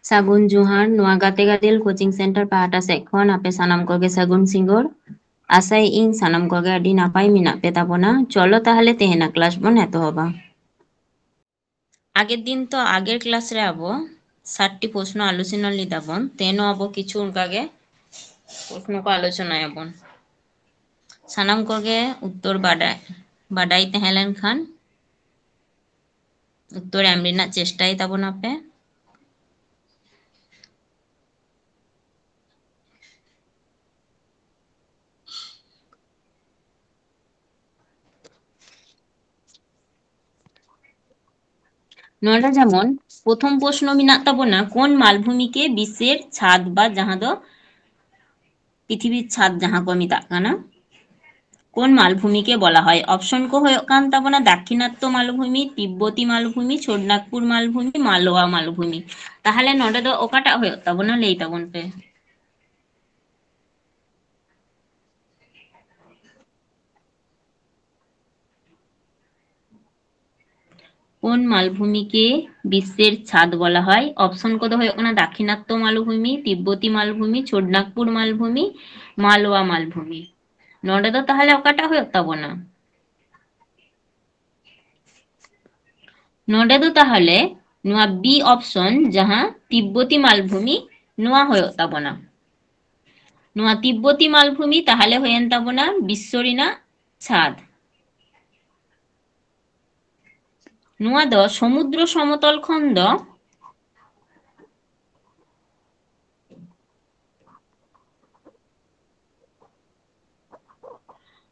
सागुन जोहार नोआ गाते गादेल कोचिंग सेंटर पाहाटा सेज खन आपे सानाम कोगे सागुन सिंगोर आशाय इन सानाम कोगे आडी नापाय मेना पे ताबोना चलो ताहले तेहेना क्लास बन एतोहबा। आगे दिन तो आगे क्लास रे आबो 60टी प्रश्न आलोचना लिदाबन तेनो आबो किछु उनकागे प्रश्न को आलोचना याबन सानाम कोगे उत्तर बाडाय बाडाय तहें लेन खान उत्तर एम रेना चेष्टाय ताबोन आपे। नोडा जेमन प्रथम प्रश्न मेनाग ताबोना कोन मालभूमि के विश्वेर छाद बा जहां दो पृथिवीर छाद जहां को मेताग काना कोन मालभूमि के बला हय ऑप्शन को होय कान ताबोना दाक्षिणात्य मालभूमि तिब्बती मालभूमि छोड़नागपुर मालभूमि मालवा मालभूमि ताहले नोडे दो ओकाटा होय ताबोना लई ताबोन पे। কোন মালভূমিকে বিশ্বের ছাদ বলা হয় অপশন কত হয় ওখানে দাক্ষিণাত্য মালভূমি তিব্বতী মালভূমি ছোড়নাগপুর মালভূমি মালওয়া মালভূমি নডে তো তাহলে ওকাটা হয় তাবো না नोडे दो ताहले नुआ बी ऑप्शन जहां तिब्बती मालभूमि नुआ होय ताबोना नुआ तिब्बती मालभूमि ताहले होयेन ताबोना विश्व रेनाग छाद नुआ दो समुद्र समतल खंड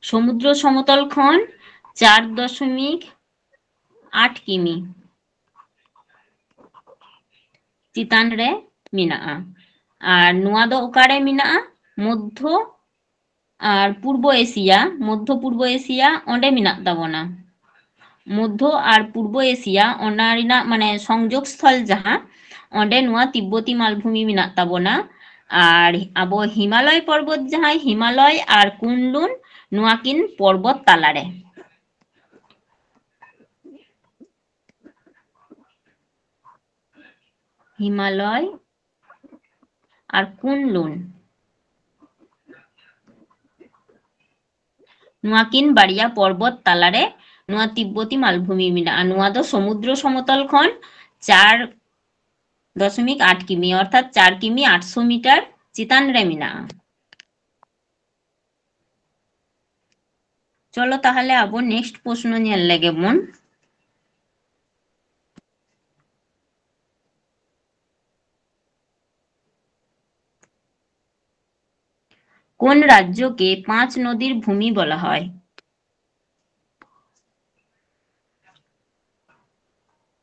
समुद्र समतल खंड 4.8 किमी चितान रे मेनाआ और नुआ दो ओकारे मेनाआ मध्य और मध्य पूर्व एशिया ओंडे मेनाग ताबोना मध्य और पूर्व एशिया ओना रेनाग माने संयोग स्थल जहां ओंडे नुआ तिब्बती मालभूमि मेनाग ताबोना और आबो हिमालय पर्वत जहां हिमालय और कुनलुन नुआ किन पर्वत तालारे हिमालय और कुनलुन नुआ किन बाड़िया पर्वत तालारे नुआ तिब्बती मालभूमि मेनाआ नुआ दो समुद्र समतल खंड 4.8 किमी अर्थात 4 किमी 800 मीटर चितान रे मेनाआ। चलो ताहले आबो नेक्स्ट प्रश्न नेल लेगे मन কোন রাজ্যকে 5 নদীর ভূমি বলা হয়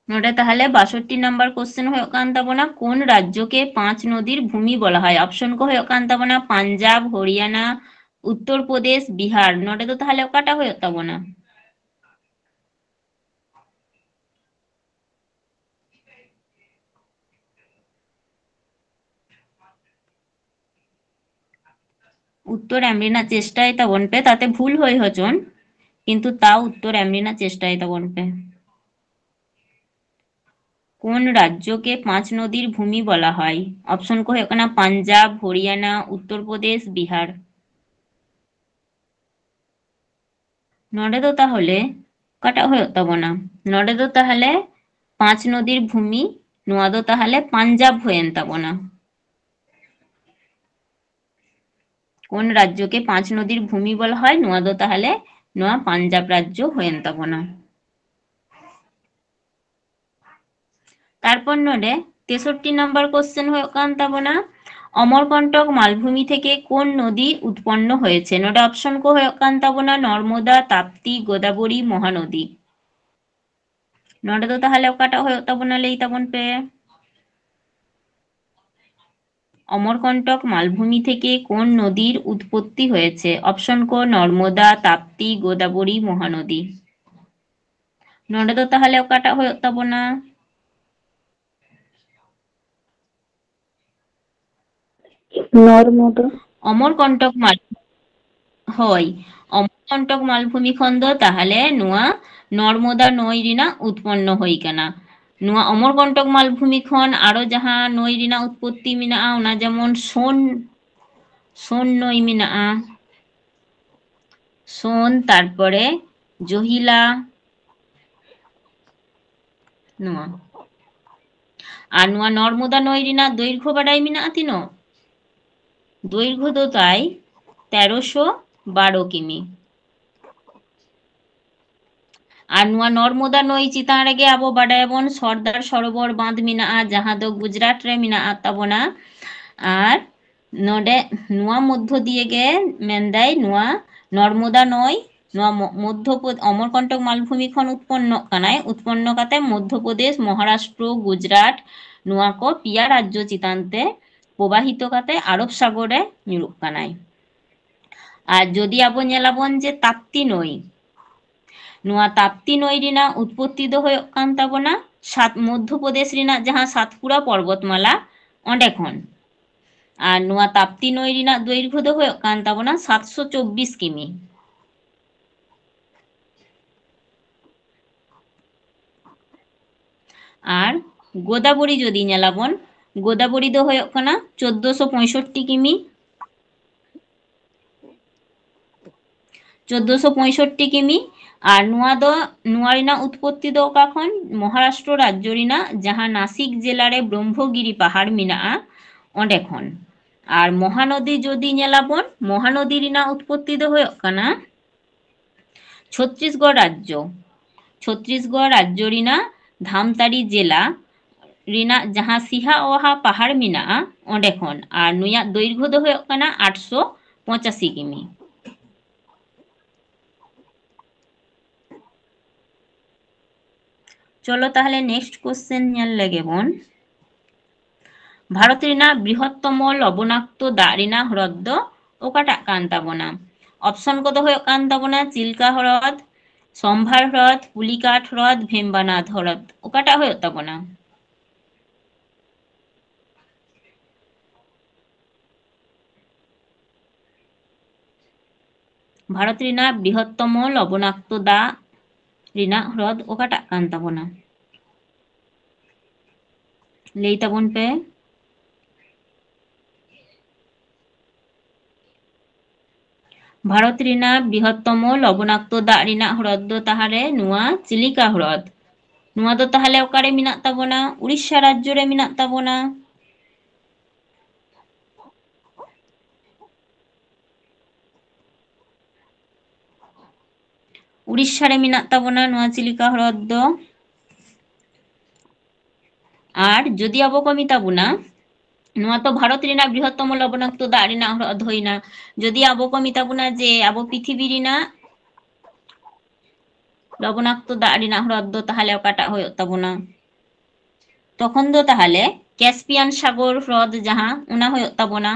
নোটা তাহলে 62 নাম্বার কোশ্চেন হয়ে কান তাবনা কোন রাজ্যকে 5 নদীর ভূমি বলা হয় অপশন কো হয়ে কান তাবনা পাঞ্জাব হরিয়ানা উত্তরপ্রদেশ বিহার নোটা তো তাহলে ওকাটা হয়ে তাবনা उत्तर एमरिना चेष्टाय ताबन पे ताते भूल हय हचन किन्तु ताओ उत्तर एमरिना चेष्टाय ताबन पे কোন রাজ্যকে 5 নদীর ভূমি বলা হয় অপশন কো হয় কানা পাঞ্জাব হরিয়ানা উত্তরপ্রদেশ বিহার নডে তো তাহলে কাটা হয়ে তাবনা নডে তো তাহলে 5 নদীর ভূমি নোয়া দো তাহলে পাঞ্জাব হয়েন তাবনা কোন রাজ্যকে 5 নদীর ভূমি বলা হয় নোয়া দো তাহলে নোয়া পাঞ্জাব রাজ্য হয়েন তাবনা তারপর নোডে 63 নাম্বার কোশ্চেন হয়ে কান তাবনা অমরকন্টক মালভূমি থেকে কোন নদী উৎপন্ন হয়েছে নোডে অপশন কো হয়ে কান তাবনা নর্মদা তাপ্তি গোদাবরী মহানদী নোডে তো তাহলে ওকাটা হয়ে তাবনা লেই তাবন পে অমরকন্টক মালভূমি থেকে কোন নদীর উৎপত্তি হয়েছে অপশন কো নর্মদা তাপ্তি গোদাবরী মহানদী নোডে তো তাহলে ওকাটা হয়ে তাবনা নর্মদা অমরকন্টক মাল হয় অমরকন্টক মালভূমি খন্ড তাহলে নুয়া নর্মদা নই রিনা উৎপন্ন হই কানা ᱱᱚᱣᱟ ᱚᱢᱚᱨᱠᱚᱱᱴᱚᱠ ᱢᱟᱞভূᱢᱤ ᱠᱷᱚᱱ ᱟᱨᱚ ᱡᱟᱦᱟᱸ ᱱᱚᱭ ᱨᱮᱱᱟᱜ ᱩৎᱯᱚᱛᱛᱤ ᱢᱮᱱᱟᱜᱼᱟ ᱚᱱᱟ ᱡᱮᱢᱚᱱ ᱥᱳᱱ ᱱᱚᱭ ᱢᱮᱱᱟᱜᱼᱟ, ᱥᱳᱱ, ᱛᱟᱨᱯᱚᱨᱮ ᱡᱚᱦᱤᱞᱟ, ᱱᱚᱣᱟ ᱟᱨ ᱱᱚᱣᱟ ᱱᱚᱨᱢᱚᱫᱟ ᱱᱚᱭ ᱨᱮᱱᱟᱜ ᱫᱳᱭᱜᱽᱜᱚ ᱵᱟᱰᱟᱭ ᱢᱮᱱᱟᱜᱼᱟ ᱛᱤᱱᱟᱹᱜ? ᱫᱳᱭᱜᱽᱜᱚ ᱫᱚ ᱛᱟᱭ 1312 কিমি। আর নোয়া নর্মদা নই চিতান রেগে আবো বাডায়াবন সর্দার সরোবর বাঁধ মেনাগᱼᱟ ᱡᱟᱦᱟᱸ ᱫᱚ ᱜᱩᱡᱽᱨᱟᱴ ᱨᱮ ᱢᱮᱱᱟᱜ ᱛᱟᱵᱚᱱᱟ ᱟᱨ ᱱᱚᱰᱮ ᱱᱚᱣᱟ ᱢᱚᱫᱽᱫᱷᱚ ᱫᱤᱭᱮ ᱜᱮ ᱢᱮᱱᱫᱟᱭ ᱱᱚᱣᱟ নর্মদা নয় ᱱᱚᱣᱟ মধ্যপ্রদেশ অমরকন্টক মালভূমি ᱠᱷᱚᱱ উৎপন্ন কানায় উৎপন্ন কাতে মধ্যপ্রদেশ মহারাষ্ট্র গুজরাট নোয়া ᱠᱚ ᱯᱮᱭᱟ ᱨᱟᱡᱽᱡᱚ চিতান তে প্রবাহিত কাতে আরব সাগরে ᱧᱩᱨᱩᱜ কানায়। আর যদি আবো ᱧᱮᱞᱟᱵᱚᱱ যে তাপ্তি নই, নোয়া তাপ্তি নই ᱨᱮᱱᱟᱜ উৎপত্তি ᱫᱚ ᱦᱩᱭᱩᱜ ᱠᱟᱱ ᱛᱟᱵᱚᱱᱟ মধ্যপ্রদেশ ᱨᱮᱱᱟᱜ ᱡᱟᱦᱟᱸ সাতপুরা পর্বতমালা ᱚᱸᱰᱮ ᱠᱷᱚᱱ। আর নোয়া তাপ্তি নই ᱨᱮᱱᱟᱜ দৈর্ঘ্য ᱫᱚ ᱦᱩᱭᱩᱜ ᱠᱟᱱ ᱛᱟᱵᱚᱱᱟ 724 কিমি। আর গোদাবরী যদি ᱧᱮᱞᱟᱵᱚᱱ গোদাবরী ᱫᱚ ᱦᱩᱭᱩᱜ ᱠᱟᱱᱟ 1465 কিমি। 1465 কিমি। আর নোয়া ᱫᱚ নোয়া ᱨᱮᱱᱟᱜ উৎপত্তি ᱫᱚ ᱚᱠᱟ ᱠᱷᱚᱱ? মহারাষ্ট্র রাজ্য ᱨᱮᱱᱟᱜ ᱡᱟᱦᱟᱸ নাসিক জেলা ᱨᱮ ব্রহ্মগিরি পাহাড় মেনাᱜᱼᱟ ᱚᱸᱰᱮ ᱠᱷᱚᱱ। আর মহানদী যদি ᱧᱮᱞᱟᱵᱚᱱ মহানদী ᱨᱮᱱᱟᱜ উৎপত্তি ᱫᱚ ᱦᱩᱭᱩᱜ ᱠᱟᱱᱟ ছত্তিশগড় রাজ্য। ছত্তিশগড় রাজ্য ᱨᱮᱱᱟᱜ ধামতারি জেলা ᱨᱮᱱᱟᱜ ᱡᱟᱦᱟᱸ সিহা ওয়াহা পাহাড় মেনাᱜᱼᱟ ᱚᱸᱰᱮ ᱠᱷᱚᱱ। আর ᱱᱩᱭᱟᱜ দৈর্ঘ্য ᱫᱚ ᱦᱩᱭᱩᱜ ᱠᱟᱱᱟ 885 কিমি। চলো তাহলে নেক্সট কোশ্চেন ᱧᱮᱞ ᱞᱮᱜᱮ ᱵᱚᱱ ভারত ᱨᱮᱱᱟᱜ বৃহত্তম লবণাক্ত দাᱜ ᱨᱮᱱᱟᱜ হ্রদ ᱫᱚ ᱚᱠᱟᱴᱟᱜ ᱠᱟᱱ ᱛᱟᱵᱚᱱᱟ? অপশন ᱠᱚᱫᱚ ᱦᱩᱭᱩᱜ ᱠᱟᱱ ᱛᱟᱵᱚᱱᱟ চিল্কা হ্রদ, সম্ভার হ্রদ, পুলিকাট হ্রদ, ভেম্বানাদ হ্রদ। অকাটাᱜ ᱦᱩᱭᱩᱜ ᱛᱟᱵᱚᱱᱟ? ভারত ᱨᱮᱱᱟᱜ বৃহত্তম লবণাক্ত দাᱜ ᱨᱮᱱᱟᱜ হ্রদ ᱚᱠᱟᱴᱟᱜ ᱠᱟᱱ ᱛᱟᱵᱚᱱᱟ? ᱞᱟᱹᱭ ᱛᱟᱵᱚᱱ ᱯᱮ। ভারত ᱨᱮᱱᱟᱜ বৃহত্তম লবণাক্ত দাᱜ ᱨᱮᱱᱟᱜ হ্রদ ᱫᱚ তাহলে ᱱᱚᱣᱟ চিলিকা হ্রদ। ᱱᱚᱣᱟ ᱫᱚ তাহলে ᱚᱠᱟᱨᱮ ᱢᱮᱱᱟᱜ ᱛᱟᱵᱚᱱᱟ? উড়িষ্যা রাজ্য রে মেনাᱜ ᱛᱟᱵᱚᱱᱟ। উড়িষ্যা রে মেনাᱜ ᱛᱟᱵᱚᱱᱟ ᱱᱚᱣᱟ চিলিকা হ্রদ ᱫᱚ। আর যদি আবো ᱠᱚ ᱢᱮᱛᱟ ᱵᱚᱱᱟ ᱱᱚᱣᱟ ᱛᱚ ভারত ᱨᱮᱱᱟᱜ বৃহত্তম লবণাক্ত দাᱜ ᱨᱮᱱᱟᱜ হ্রদ ᱦᱩᱭᱱᱟ। যদি আবো ᱠᱚ ᱢᱮᱛᱟ ᱵᱚᱱᱟ যে আবো পৃথিবী ᱨᱮᱱᱟᱜ লবণাক্ত দাᱜ রেনাᱜ হ্রদ ᱫᱚ তাহলে অকাটাᱜ ᱦᱩᱭᱩᱜ ᱛᱟᱵᱚᱱᱟ? তখন ᱫᱚ তাহলে ক্যাসপিয়ান সাগর হ্রদ যাহা ওনা ᱦᱩᱭᱩᱜ ᱛᱟᱵᱚᱱᱟ।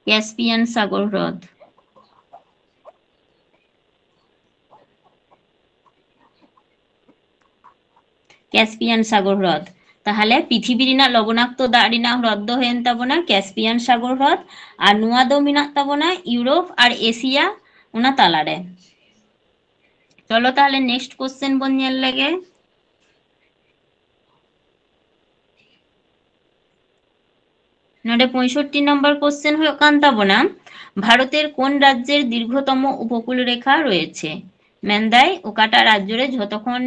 ক্যাসপিয়ান সাগর হ্রদ। ক্যাসপিয়ান সাগর হ্রদ। তাহলে পৃথিবী ᱨᱮᱱᱟᱜ লবণাক্ত দাᱜ রেনাᱜ হ্রদ ᱫᱚ ᱦᱩᱭᱮᱱ ᱛᱟᱵᱚᱱᱟ ক্যাসপিয়ান সাগর হ্রদ। আর ᱱᱚᱣᱟ ᱫᱚ ᱢᱮᱱᱟᱜ ᱛᱟᱵᱚᱱᱟ ইউরোপ আর এশিয়া ᱚᱱᱟ ᱛᱟᱞᱟᱨᱮ। চলো তাহলে নেক্সট কোশ্চেন ᱵᱚᱱ ᱧᱮᱞ ᱞᱮᱜᱮ। নডে 65 নম্বর কোশ্চেন হয়ে কান তাবনা ভারতের কোন রাজ্যের দীর্ঘতম উপকূল রেখা রয়েছে? মেন্দাই ওকাটা রাজ্যরে যতক্ষণ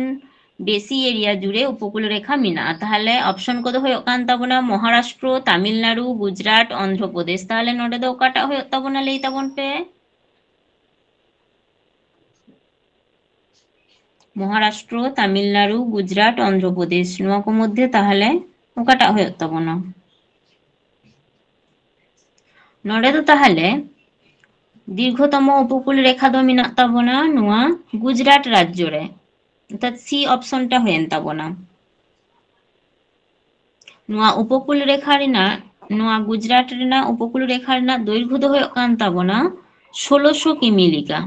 বেশি এরিয়া জুড়ে উপকূল রেখা মেনাᱜᱼᱟ। তাহলে অপশন কত হয়ে কান তাবনা মহারাষ্ট্র, তামিলনাড়ু, গুজরাট, অন্ধ্রপ্রদেশ। তাহলে নডে দো ওকাটা হয়ে তাবনা লেই তাবন পে মহারাষ্ট্র, তামিলনাড়ু, গুজরাট, অন্ধ্রপ্রদেশ। নোয়া কো মধ্যে তাহলে ওকাটা হয়ে তাবনা? নডে তো তাহলে দীর্ঘতম উপকূল রেখা ᱫᱚ ᱢᱮᱱᱟᱜ ᱛᱟᱵᱚᱱᱟ ᱱᱚᱣᱟ গুজরাট রাজ্য রে। অর্থাৎ সি অপশনটা হয়েন তাবনা। নোয়া উপকূল রেখা রেনাᱜ ᱱᱚᱣᱟ ᱜᱩᱡᱽᱨᱟᱴ ᱨᱮᱱᱟᱜ ᱩᱯᱚᱠূᱞ ᱨᱮᱠᱷᱟ ᱨᱮᱱᱟᱜ ᱫᱳᱭᱜᱽᱜᱚ ᱫᱚ ᱦᱩᱭᱩᱜ ᱠᱟᱱ ᱛᱟᱵᱚᱱᱟ 1600 ᱠᱤᱢᱤ ᱞᱮᱠᱟ,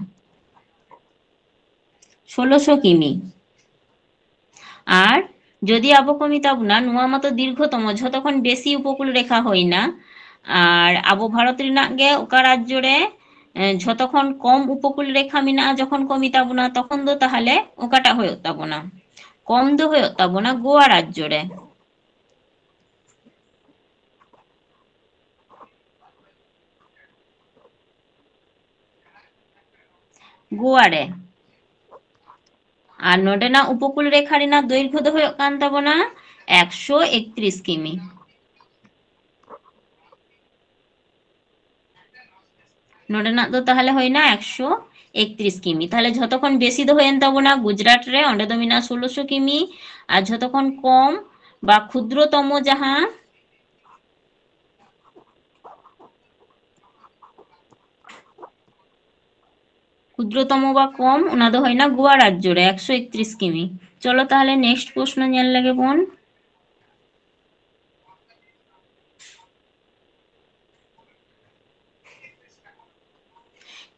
1600 ᱠᱤᱢᱤ। আর যদি আবো কো মেতা বনা নোয়া মাতো দীর্ঘতম ঝতো খন বেশি উপকূল রেখা হইনা, আর আবো ভারত রেনাগ গে ওকা রাজ্য রে ঝতো খন কম উপকূল রেখা মেনা যখন কো মেতা বনা তখন দো তাহলে ওকাটা হয়ে তাবনা, কম দো হয়ে তাবনা গোয়া রাজ্য রে। গোয়া রে। আর নোডেনা উপকূল রেখা রেনাগ দৈর্ঘ্য দো হয়ে কান তাবনা 131 কিমি। নোডেনাগ দো তাহলে হইনা 131 কিমি। তাহলে যতক্ষণ বেশি দো হয়েন তাবনা গুজরাট রে অন্ডে দো মিনা 1600 কিমি, আর যতক্ষণ কম বা ক্ষুদ্রতম যাহা ক্ষুদ্রতম বা কম ওনা দো হয়না গোয়া রাজ্য রে 131 কিমি। চলো তাহলে নেক্সট প্রশ্ন নেল লাগে বোন।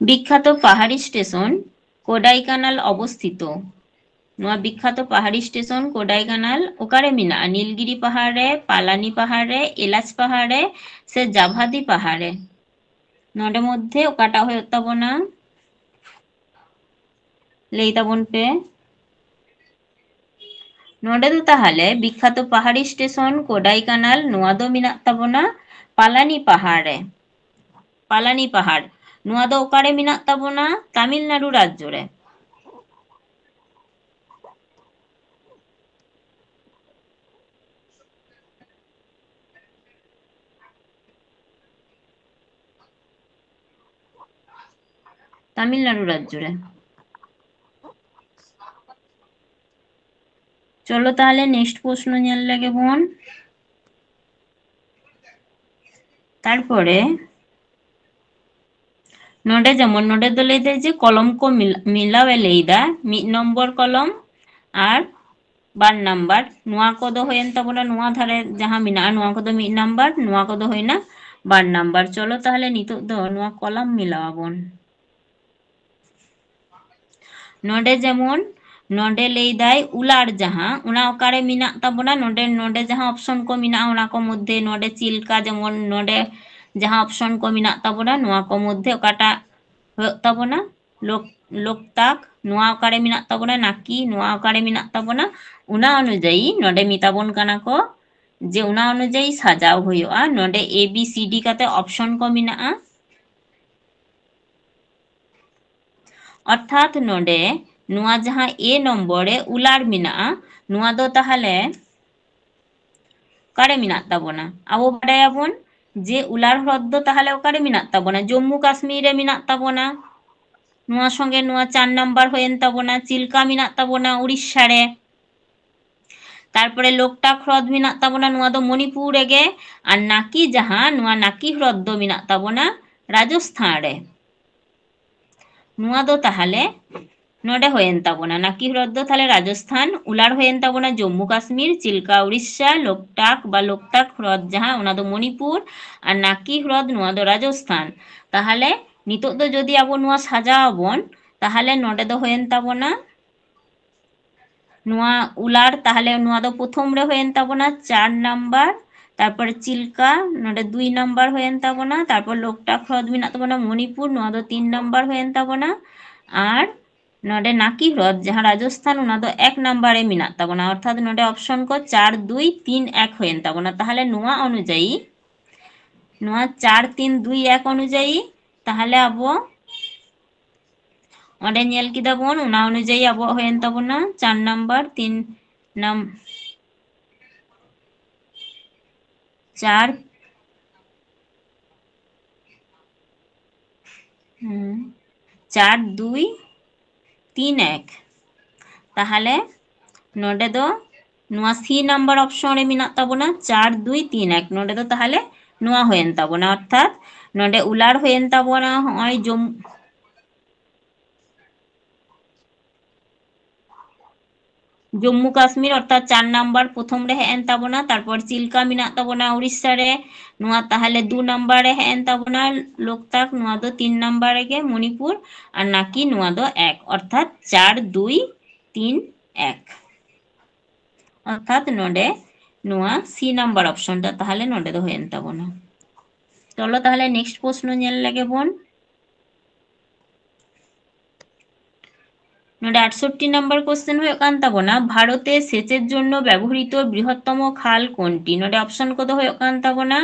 বিখ্যাত পাহাড়ি স্টেশন কোডাইকানাল অবস্থিত। নোয়া বিখ্যাত পাহাড়ি স্টেশন কোডাইকানাল ওকারে মিনা নীলগিরি পাহাড়ে, পালানি পাহাড়ে, এলাচ পাহাড়ে সে জাভাদি পাহাড়ে। নোডে মধ্যে ওকাটা হয়ে তাবনা লেই তাবন পে। নোডে দো তাহলে বিখ্যাত পাহাড়ি স্টেশন কোডাইকানাল নোয়া দো মিনা তাবনা পালানি পাহাড়ে। পালানি পাহাড় নোয়া দো ওকারে মিনা তাবনা তামিলনাড়ু রাজ্য রে। তামিলনাড়ু রাজ্য রে। চলো তাহলে নেক্সট প্রশ্ন নেল লাগে বোন। তারপরে নোডে যেমন নোডে দো লেই দে যে কলম কো মিলাওয়ে লেই দা 1 নম্বর কলম আর 12 নাম্বার নোয়া কো দো হয়েন তাবনা নোয়া ধারে যাহা মিনা নোয়া কো দো 1 নাম্বার নোয়া কো দো হইনা 12 নাম্বার। চলো তাহলে নিতো দো নোয়া কলম মিলাওয়া বোন। নোডে যেমন নোডে লেই দাই উলার যাহা ওনা ওকারে মিনা তাবনা নোডে নোডে যাহা অপশন কো মিনা ওনা কো মধ্যে নোডে চিলকা যেমন নোডে যাহা অপশন কো মিনা তাবনা নোয়া কো মধ্যে ওকাটা হয়ে তাবনা লোক লোকতাক নোয়া ওকারে মিনা তাবনা নাকি নোয়া ওকারে মিনা তাবনা ওনা অনুযায়ী নোডे মিতাবन কানা को যে ওনা অনুযায়ী সাজাও হইওয়া নোডে এ বি সি ডি কাতে অপশন কো মিনা অর্থাৎ নোডে নোয়া যাহা এ নম্বরে উলার মিনা নোয়া দো তাহলে কারে মিনা তাবনা আবো বাডায়াবন যে উলার হ্রদ দো তাহলে ওকারে মিনা তাবনা জম্মু কাশ্মীরে মিনা তাবনা নোয়া সঙ্গে নোয়া 4 নাম্বার হয়েন তাবনা চিলকা মিনা তাবনা উড়িষ্যা রে। তারপরে লোকটাক হ্রদ মিনা তাবনা নোয়া দো মণিপুর রেগে, আর নাকি যাহা নোয়া নাকি হ্রদ দো মিনা তাবনা রাজস্থান রে। নোয়া দো তাহলে নোডে হয়েন তাবনা নাকি হ্রদ দো তাহলে রাজস্থান, উলার হয়েন তাবনা জম্মু কাশ্মীর, চিলকা উড়িষ্যা, লোকটাক বা লোকটাক হ্রদ যাহা ওনা দো মণিপুর, আর নাকি হ্রদ নোয়া দো রাজস্থান। তাহলে নিতোগ দো যদি আবো নোয়া সাজাওয়াবন তাহলে নোডে দো হয়েন তাবনা নোয়া উলার তাহলে নোয়া দো প্রথম রে হয়েন তাবনা 4 নাম্বার, তারপরে চিলকা নোডে 2 নাম্বার হয়েন তাবনা, তারপর লোকটাক হ্রদ মিনা তাবনা মণিপুর নোয়া দো 3 নাম্বার হয়েন তাবনা, আর নোডে নাকি হ্রদ যাহা রাজস্থান ওনা দো 1 নাম্বারে মিনা তাবনা। অর্থাৎ নোডে অপশন কো 4 2 3 1 হয়েন তাবনা। তাহলে নোয়া অনুযায়ী নোয়া 4 3 2 1 অনুযায়ী তাহলে আবো অঁडे नेल किदा बोन उना अनुजाई अब होयन ताबोना 4 नंबर 3 नम 4 4 2 3 1 তাহলে নোডে দো নোয়া সি নাম্বার অপশন রে মিনা তাবোনা 4 2 3 1 নোডे দो তাহলে নোয়া होयन ताबोना अर्थात নোডে উলার होयन ताबोना হয় জম जम्मू काश्मीर अर्थात 4 नंबर प्रथम रे हेन ताबोना तारपर चिल्का मिना ताबोना उड़ीसा रे नुआ ताहले 2 नंबर रे हेन ताबोना लोकताक नुआ दो 3 नंबर रे गे मणिपुर और नाकी नुआ दो 1 अर्थात 4 2 3 1 अर्थात नोडे नुआ सी नंबर ऑप्शन ता ताहले नोडे दो हेन ताबोना। चलो ताहले नेक्स्ट प्रश्न नेल लगे बोन नोडे 68 नंबर क्वेश्चन हुए कान ताबोना भारते सेचेर जोन्नो व्यवहृत बृहत्तम खाल कोनटी नोडे ऑप्शन को दो हुए कान ताबोना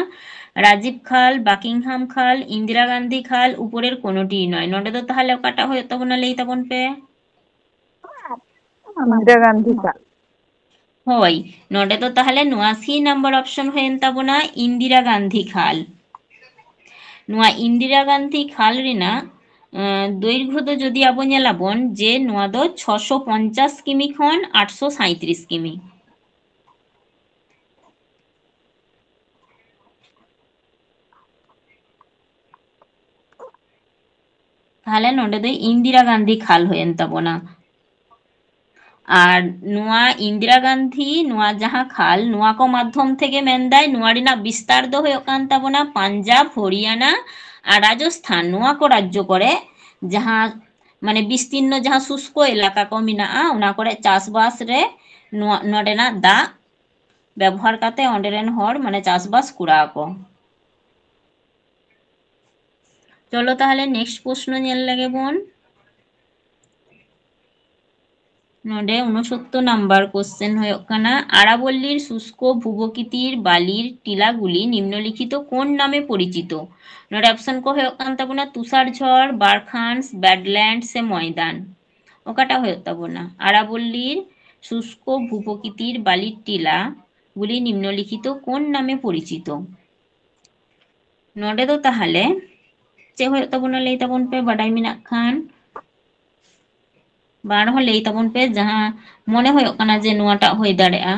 राजीव खाल बाकिंगहाम खाल इंदिरा गांधी खाल ऊपरेर कोनोटी नय नोडे दो ताहले ओकाटा हुए ताबोना लेई ताबोन पे इंदिरा गांधी का होय नोडे दो ताहले नुआ सी नंबर ऑप्शन हुएन ताबोना इंदिरा गांधी खाल नुआ इंदिरा गांधी खाल रिना दैर्घ्य दो जदि आबो नेलाबोन जे नुआ दो 650 किमी खन 837 किमी ताहले नोडे दो इंदिरा गांधी खाल हुएन ताबोना और नुआ इंदिरा गांधी नुआ जहां खाल नुआ को माध्यम थेके मेनदाय नुआ रिना विस्तार दो हुए कान ताबोना पांजाब हरियाणा और राजस्थान नुआ को राज्य करे जहां माने विस्तीर्ण जहां शुष्क एलाका को मिनाआ उना करे चाषबास रे नुआ नोडेना दा व्यवहार काते ओंडेरेन हर माने चाषबास कुड़ा को। चलो ताहले नेक्स्ट प्रश्न नेल लगे बोन नोडे 69 नंबर क्वेश्चन हुए काना आरावल्लीर शुष्क भूबकितिर बालिर टीलागुली निम्नलिखित कोन नामे परिचित नोडे ऑप्शन को हुए कान ताबोना तुषारझड़ बारखान्स बैडलैंड से मयदान ओकाटा हुए ताबोना आरावल्लीर शुष्क भूबकितिर बालिर टीला गुली निम्नलिखित कोन नामे परिचित नोडे दो ताहले चे हुए ताबोना लेई ताबोन पे बाडाई मिनाक खान बार हो लेई ताबोन पे जहां मने हुए काना जे नुआटा हुई दाड़ेआ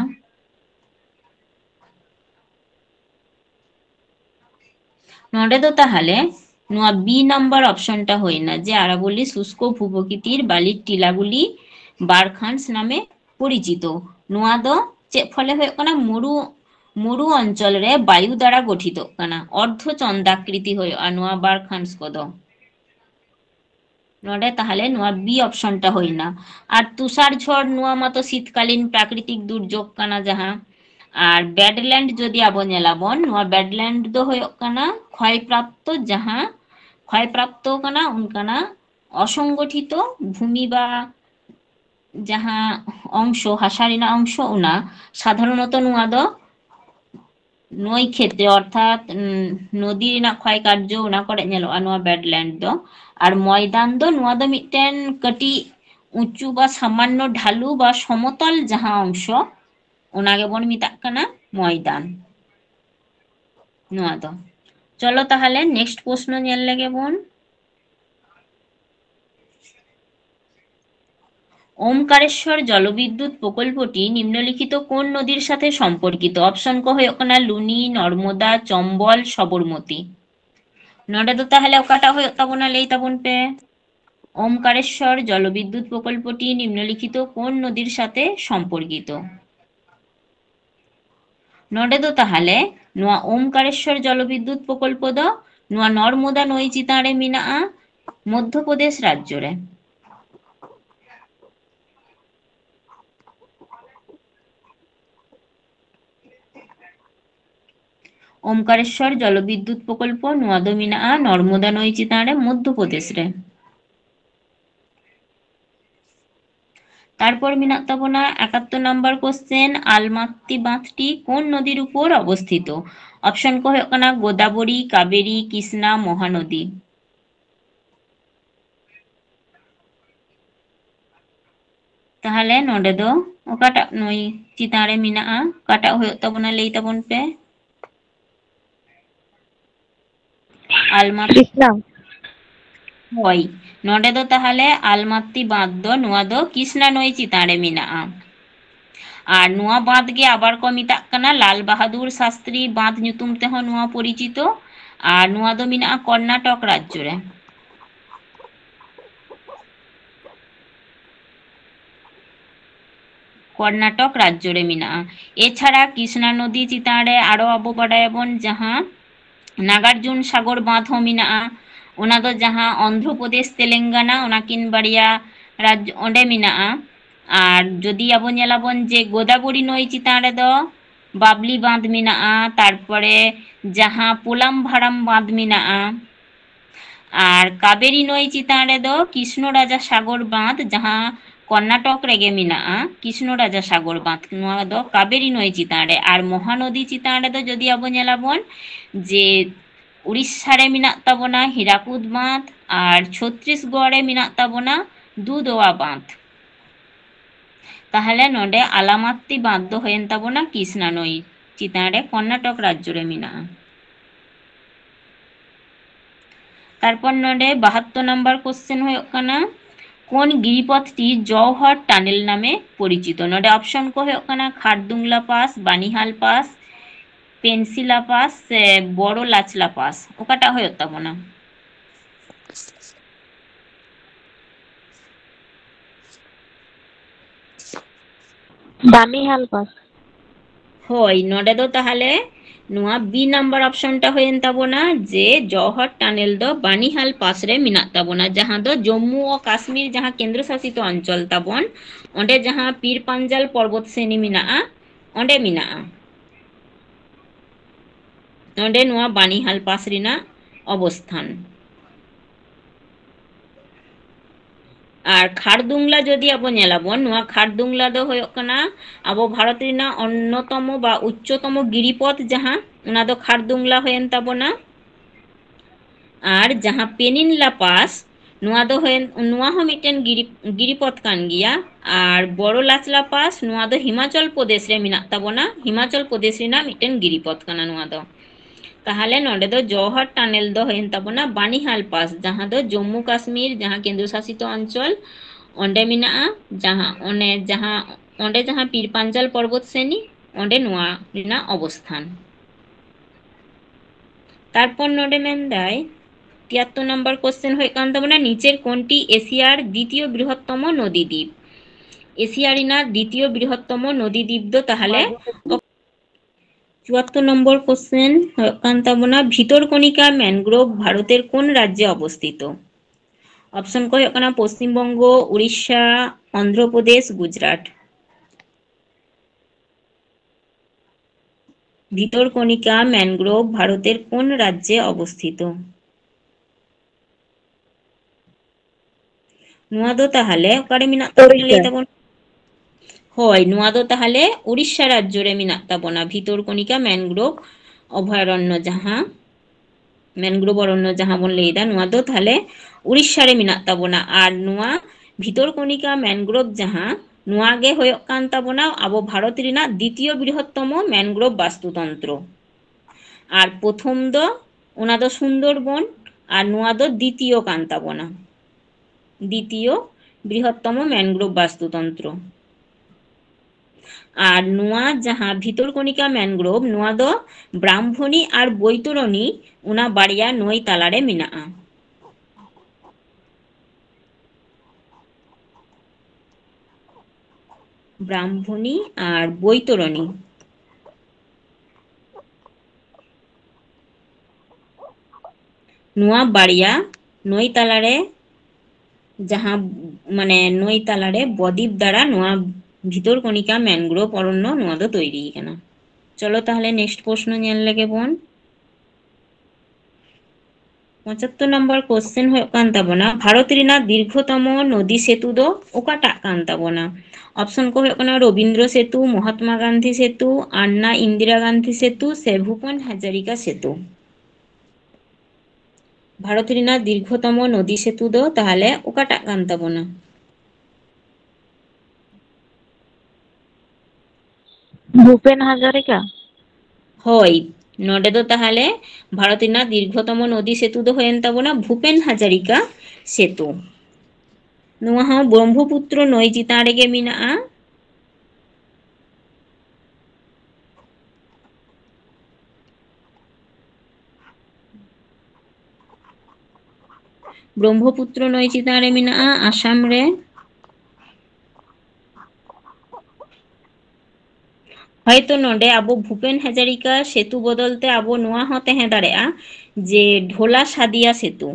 नोडे दो ताहले नुआ बी नंबर ऑप्शन टा होइना जे आरावली शुष्क भूप्रकृतिर बालिर टीलागुली बारखान्स नामे परिचित नुआ दो चे फले हुए काना मुरु मुरु अंचल रे वायु द्वारा गठित काना अर्धचंद्राकृति हुए नुआ बारखान्स को दो नोडे ताहले नुआ बी ऑप्शन टा होइना और तुषारझड़ नुआ मातो शीतकालीन प्राकृतिक दुर्योग काना जहां और बैडलैंड जदि आबो नेलाबोन नुआ बैडलैंड दो होयोग काना क्षयप्राप्त जहां क्षयप्राप्त काना उनकाना असंगठित भूमि बा जहां अंश हासारिना अंश उना साधारणत नुआ दो नई क्षेत्रे अर्थात नदी रिना क्षय कार्य उना करे नेलोआ नुआ बैडलैंड दो और मयदान दो नुआ दो मिटेन कटी उंचू बा सामान्य ढालू बा समतल जहां अंश उनागे बोन मिताक काना मयदान नुआ दो चलो ताहले नेक्स्ट प्रश्न नेल लेगे बोन ओमकारेश्वर जलविद्युत प्रकल्पटी निम्नलिखित कोन नदीर साथे सम्पर्कित ऑप्शन को हुए काना लुनी नर्मदा चम्बल सबरमती नोडे तो ताहले ओकाटा हुए ताबोना लेई ताबोन पे ओमकारेश्वर जलविद्युत प्रकल्पटी निम्नलिखित कोन नदीर साथे सम्पर्कित नोडे दो ताहले नुआ ओमकारेश्वर जलविद्युत प्रकल्प दो नुआ नर्मदा नई चितान रे मिनाआ मध्य प्रदेश राज्य रे ओमकारेश्वर जलविद्युत प्रकल्प नुआ दो मिनाआ नर्मदा नई चितान रे मध्य प्रदेश रे तारपर मिनाक ताबोना 71 नंबर क्वेश्चन आलमात्ती बांधटी कोन नदीर ऊपर अवस्थित ऑप्शन को हुए काना गोदावरी कावेरी कृष्णा महानदी ताहले नोडे दो ओकाटा नई चितान रे मिनाआ काटा हुए ताबोना लेई ताबोन पे आलमात्ती कृष्णा होय नोडे दो ताहले आलमात्ती बांध दो नुआ दो कृष्णा नई चितान रे मिनाआ और नुआ बांध गे आबार को मिताक काना लाल बहादुर शास्त्री बांध ᱧᱩᱛᱩᱢ तेहो नुआ परिचित और नुआ दो मिनाआ कर्नाटक राज्य रे কর্ণাটক রাজ্য রে মেনাᱜᱼᱟ। এছাড়া কৃষ্ণা নদী চিতান রে আরো আবো বাᱰᱟᱭᱟᱵᱚᱱ ᱡᱟᱦᱟᱸ নাগার্জুন সাগর বাঁধ ᱦᱚᱸ ᱢᱮᱱᱟᱜᱼᱟ। ᱚᱱᱟ ᱫᱚ ᱡᱟᱦᱟᱸ ᱚᱱᱫᱷᱨᱚᱯᱨᱚᱫᱮশ ᱛᱮᱞᱮᱝᱜᱟᱱᱟ ᱚᱱᱟᱠᱤᱱ ᱵᱟᱨᱭᱟ রাজ্য ᱚᱸᱰᱮ ᱢᱮᱱᱟᱜᱼᱟ। আর যদি আবো ᱧᱮᱞᱟᱵᱚᱱ যে গোদাবরী নই চিতান রেᱫᱚ বাবলি বাঁধ মেনাᱜᱼᱟ, তারপরে ᱡᱟᱦᱟᱸ পোলাম ভাড়াম বাঁধ মেনাᱜᱼᱟ। আর কাবেরী নই চিতান রেᱫᱚ কৃষ্ণ রাজা সাগর বাঁধ ᱡᱟᱦᱟᱸ কর্ণাটক রেগে মেনাᱜᱼᱟ, কৃষ্ণ রাজা সাগর বাঁধ ᱱᱚᱣᱟ ᱫᱚ কাবেরী নই চিতান রে। আর মহানদী চিতান রেᱫᱚ যদি আবো ᱧᱮᱞᱟᱵᱚᱱ যে উড়িষ্যা রে মেনাᱜ তাবোনা হীরাকুদ বাঁধ আর ছত্তিশগড় রে মেনাᱜ তাবোনা দুধওয়া বাঁধ। তাহলে নডে আলামাত্তি বাঁধ ᱫᱚ ᱦᱩᱭᱮᱱ ᱛᱟᱵᱚᱱᱟ কৃষ্ণা নই চিতান রে কর্ণাটক রাজ্য রে মেনাᱜᱼᱟ। তারপর নডে 72 নম্বর কোশ্চেন হয়ে কানা কোন গিরিপথটি জওহর টানেল নামে পরিচিত। নডে অপশন কো হয়ে কানা Khardungla pass, Banihal pass, Pensila pass, Bara Lachala pass. ওকাটা হয়ে তাবোনা বানিহাল পাস। হয় নডে দো তাহলে নোয়া বি নাম্বার অপশনটা হয়েন তাবোনা যে জওহর টানেল দো বানিহাল পাস রে মেনাᱜ তাবোনা, যাহা দো জম্মু ও কাশ্মীর যাহা কেন্দ্র শাসিত অঞ্চল তাবন অঁডে যাহা পীর পাঞ্জাল পর্বত শ্রেণী মেনাᱜᱼᱟ অঁডে মেনাᱜᱼᱟ। অঁডে নোয়া বানিহাল পাস রিনাᱜ অবস্থান। আর খারদুংলা যদি আবো ᱧᱮᱞᱟᱵᱚᱱ নোয়া খারদুংলা দো হয়ে কানা আবো ভারত রিনাᱜ অন্যতম বা উচ্চতম গিরিপথ যাহা ওনা দো খারদুংলা হয়েন তাবোনা। আর যাহা পেনিনলা পাস নোয়া দো হয়েন নোয়া হো মিটেন গিরিপথ কান গিয়া। আর বড় লাচলা পাস নোয়া দো হিমাচল প্রদেশ রে মেনাᱜ তাবোনা, হিমাচল প্রদেশ রিনাᱜ মিটেন গিরিপথ কানা নোয়া দো। তাহলে নডে দো জওহর টানেল দো হয়েন তাবোনা বানিহাল পাস যাহা দো জম্মু কাশ্মীর যাহা কেন্দ্র শাসিত অঞ্চল অঁডে মেনাᱜᱼᱟ, অঁডে যাহা পীর পাঞ্জাল পর্বত শ্রেণী অঁডে নোয়া রিনাᱜ অবস্থান। তারপর নডে মেন দেয় 73 নম্বর কোশ্চেন হয়ে কান তাবোনা নিচের কোনটি এশিয়ার দ্বিতীয় বৃহত্তম নদী দ্বীপ। এশিয়া রিনাᱜ দ্বিতীয় বৃহত্তম নদী দ্বীপ দো তাহলে 74 নম্বর কোশ্চেন হয়ে কান তাবোনা ভিতরকণিকা ম্যানগ্রোভ ভারতের কোন রাজ্যে অবস্থিত। অপশন কো হয়ে কানা পশ্চিমবঙ্গ, উড়িষ্যা, অন্ধ্রপ্রদেশ, গুজরাট। ভিতরকণিকা ম্যানগ্রোভ ভারতের কোন রাজ্যে অবস্থিত। নোয়া দো তাহলে ওকারে মেনাᱜ তাবোনা ᱞᱟᱹᱭ ᱛᱟᱵᱚᱱ হয় নোয়া দো তাহলে উড়িষ্যা রাজ্য রে মেনাᱜ তাবোনা ভিতরকণিকা ম্যানগ্রোভ অভয়ারণ্য যাহা ম্যানগ্রোভ অরণ্য যাহা বন ᱞᱟᱹᱭᱫᱟ নোয়া দো তাহলে উড়িষ্যা রে মেনাᱜ তাবোনা। আর নোয়া ভিতরকণিকা ম্যানগ্রোভ যাহা নোয়া গে হয়ে কান তাবোনা আবো ভারত রিনাᱜ দ্বিতীয় বৃহত্তম ম্যানগ্রোভ বাস্তুতন্ত্র। আর প্রথম দো ওনা দো সুন্দরবন আর নোয়া দো দ্বিতীয় কান তাবোনা, দ্বিতীয় বৃহত্তম ম্যানগ্রোভ বাস্তুতন্ত্র। আর নোয়া যাহা ভিতরকণিকা ম্যানগ্রোভ নোয়া দো ব্রাহ্মণী আর বৈতরণী ওনা বাড়িয়া নই তালারে মেনাᱜᱼᱟ। ব্রাহ্মণী আর বৈতরণী নোয়া বাড়িয়া নই তালারে যাহা মানে নই তালারে বদ্বীপ দ্বারা নোয়া ভিতরকণিকা ম্যানগ্রোভ অরণ্য নোয়া দো তৈরি কানা। চলো তাহলে নেক্সট প্রশ্ন ᱧᱮᱞ লেগে বোন 75 নম্বর কোশ্চেন হয়ে কান তাবোনা ভারত রিনাᱜ দীর্ঘতম নদী সেতু দো ওকাটা কান তাবোনা। অপশন কো হয়ে কানা রবীন্দ্র সেতু, মহাত্মা গান্ধী সেতু, আন্না ইন্দিরা গান্ধী সেতু, সে ভূপেন হাজারিকা সেতু। ভারত রিনাᱜ দীর্ঘতম নদী সেতু দো তাহলে ওকাটা কান তাবোনা। ভূপেন হাজারিকা। হয় নডে দো তাহলে ভারত রিনাᱜ দীর্ঘতম নদী সেতু দো হয়েন তাবোনা ভূপেন হাজারিকা সেতু। নোয়া হো ব্রহ্মপুত্র নই চিতান রেগে মেনাᱜᱼᱟ। ব্রহ্মপুত্র নই চিতান রে মেনাᱜᱼᱟ আসাম রে। হয়তো নोडे आबो भूपेन हाजरिका सेतु बदलते आबो नुआ हो तहे दाड़ेआ जे ढोला सादिया सेतु।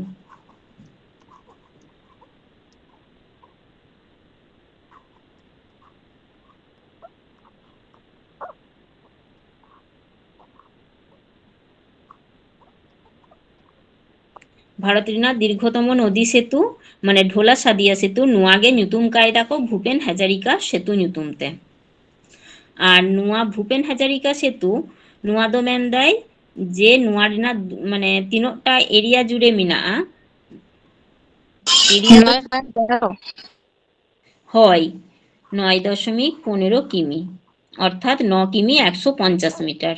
भारत रेनाग दीर्घतम नदी सेतु माने ढोला सादिया सेतु नुआगे ᱧᱩᱛᱩᱢ कायदा को भूपेन हाजरिका सेतु ᱧᱩᱛᱩᱢ ते। और नुआ भूपेन हाजरिका सेतु नुआ दो मेनदाय जे नुआ रेनाग माने तीनोटा एरिया जुड़े मिनाआ एरिया दो 9.13 হয় 9.15 কিমি অর্থাৎ 9 কিমি 150 মিটার।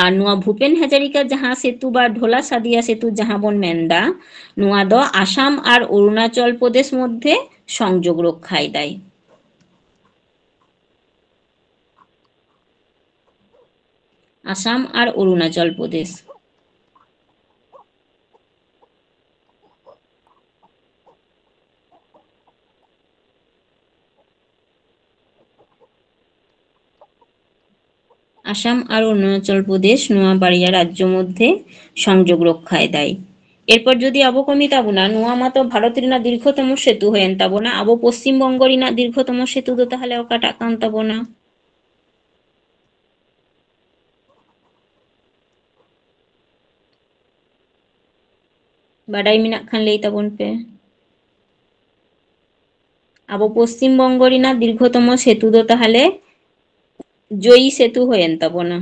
আর नुआ भूपेन हाजरिका जहाँ सेतु बा ढोला सादिया सेतु जहाँ बन मेनदा नुआ दो आसाम और अरुणाचल प्रदेश मध्य संयोग रक्षाय दाय। आसाम और अरुणाचल प्रदेश आसाम और अरुणाचल प्रदेश नुआ बाड़िया राज्य मध्य संयोग रक्षाय दाय। एरपर जदि आबो कमी ताबोना नुआ मातो भारत रेनाग दीर्घतम सेतु हयेन ताबोना आबो पश्चिम बंग रेनाग दीर्घतम सेतु दो ताहले ओकाटाग कान ताबोना बाडाई मेनाग खान लई ताबोन पे। आबो पश्चिम बंग रेनाग दीर्घतम सेतु दो ताहले जयी सेतु हयेन ताबोना।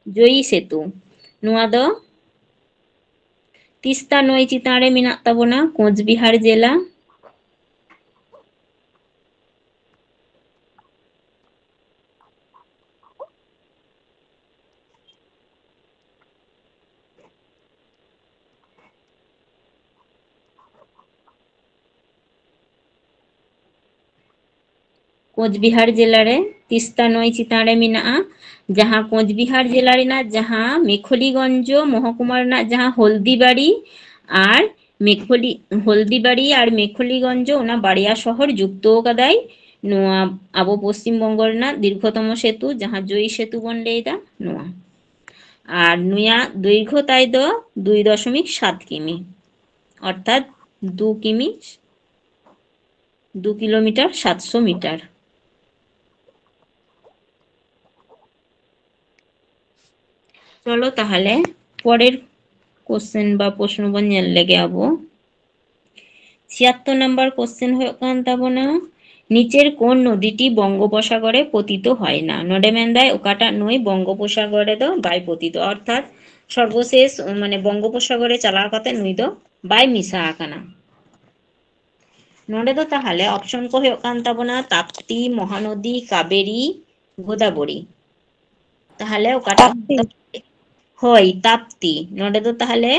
जयी सेतु नुआ दो तीस्ता नई चेतान रे मेनाग ताबोना कोचबिहार जिला। कोचबिहार जिला रे तीस्ता नई चेतान रे मेनाआ जहाँ कोचबिहार जिला रेनाग जहाँ मेखलीगंज महकुमा रेनाग जहाँ हल्दीबाड़ी और मेखली हल्दीबाड़ी और मेखलीगंज ओना बाड़िया शहर जुक्त कादाय नुआ आबो पश्चिम बंग रेनाग दीर्घतम सेतु जहाँ जयी सेतु बन लैदा नुआ और नुया दैर्घ्य ताई दो 2.7 किमी अर्थात 2 किमी 2 किलोमीटर 700 मीटर। चलो ताहले परेर कोश्चेन बा प्रश्न बन नेल लेगे आबो 76 नम्बर कोश्चेन हयो कान ताबोना नीचेर कोन नदीटी बंगोपसागरे पतित हय ना नोडे मेनदाय ओकाटा नई बंगोपसागरे दो बाय पतित अर्थात सर्वशेष माने बंगोपसागरे चालाव काते नई दो बाय मिसा आकाना। नोडे दो ताहले ऑप्शन को हयो कान ताबोना ताप्ती महानदी कावेरी गोदावरी ताहले ओकाटा ताप्ती हय ताप्ती नोडे दो ताहले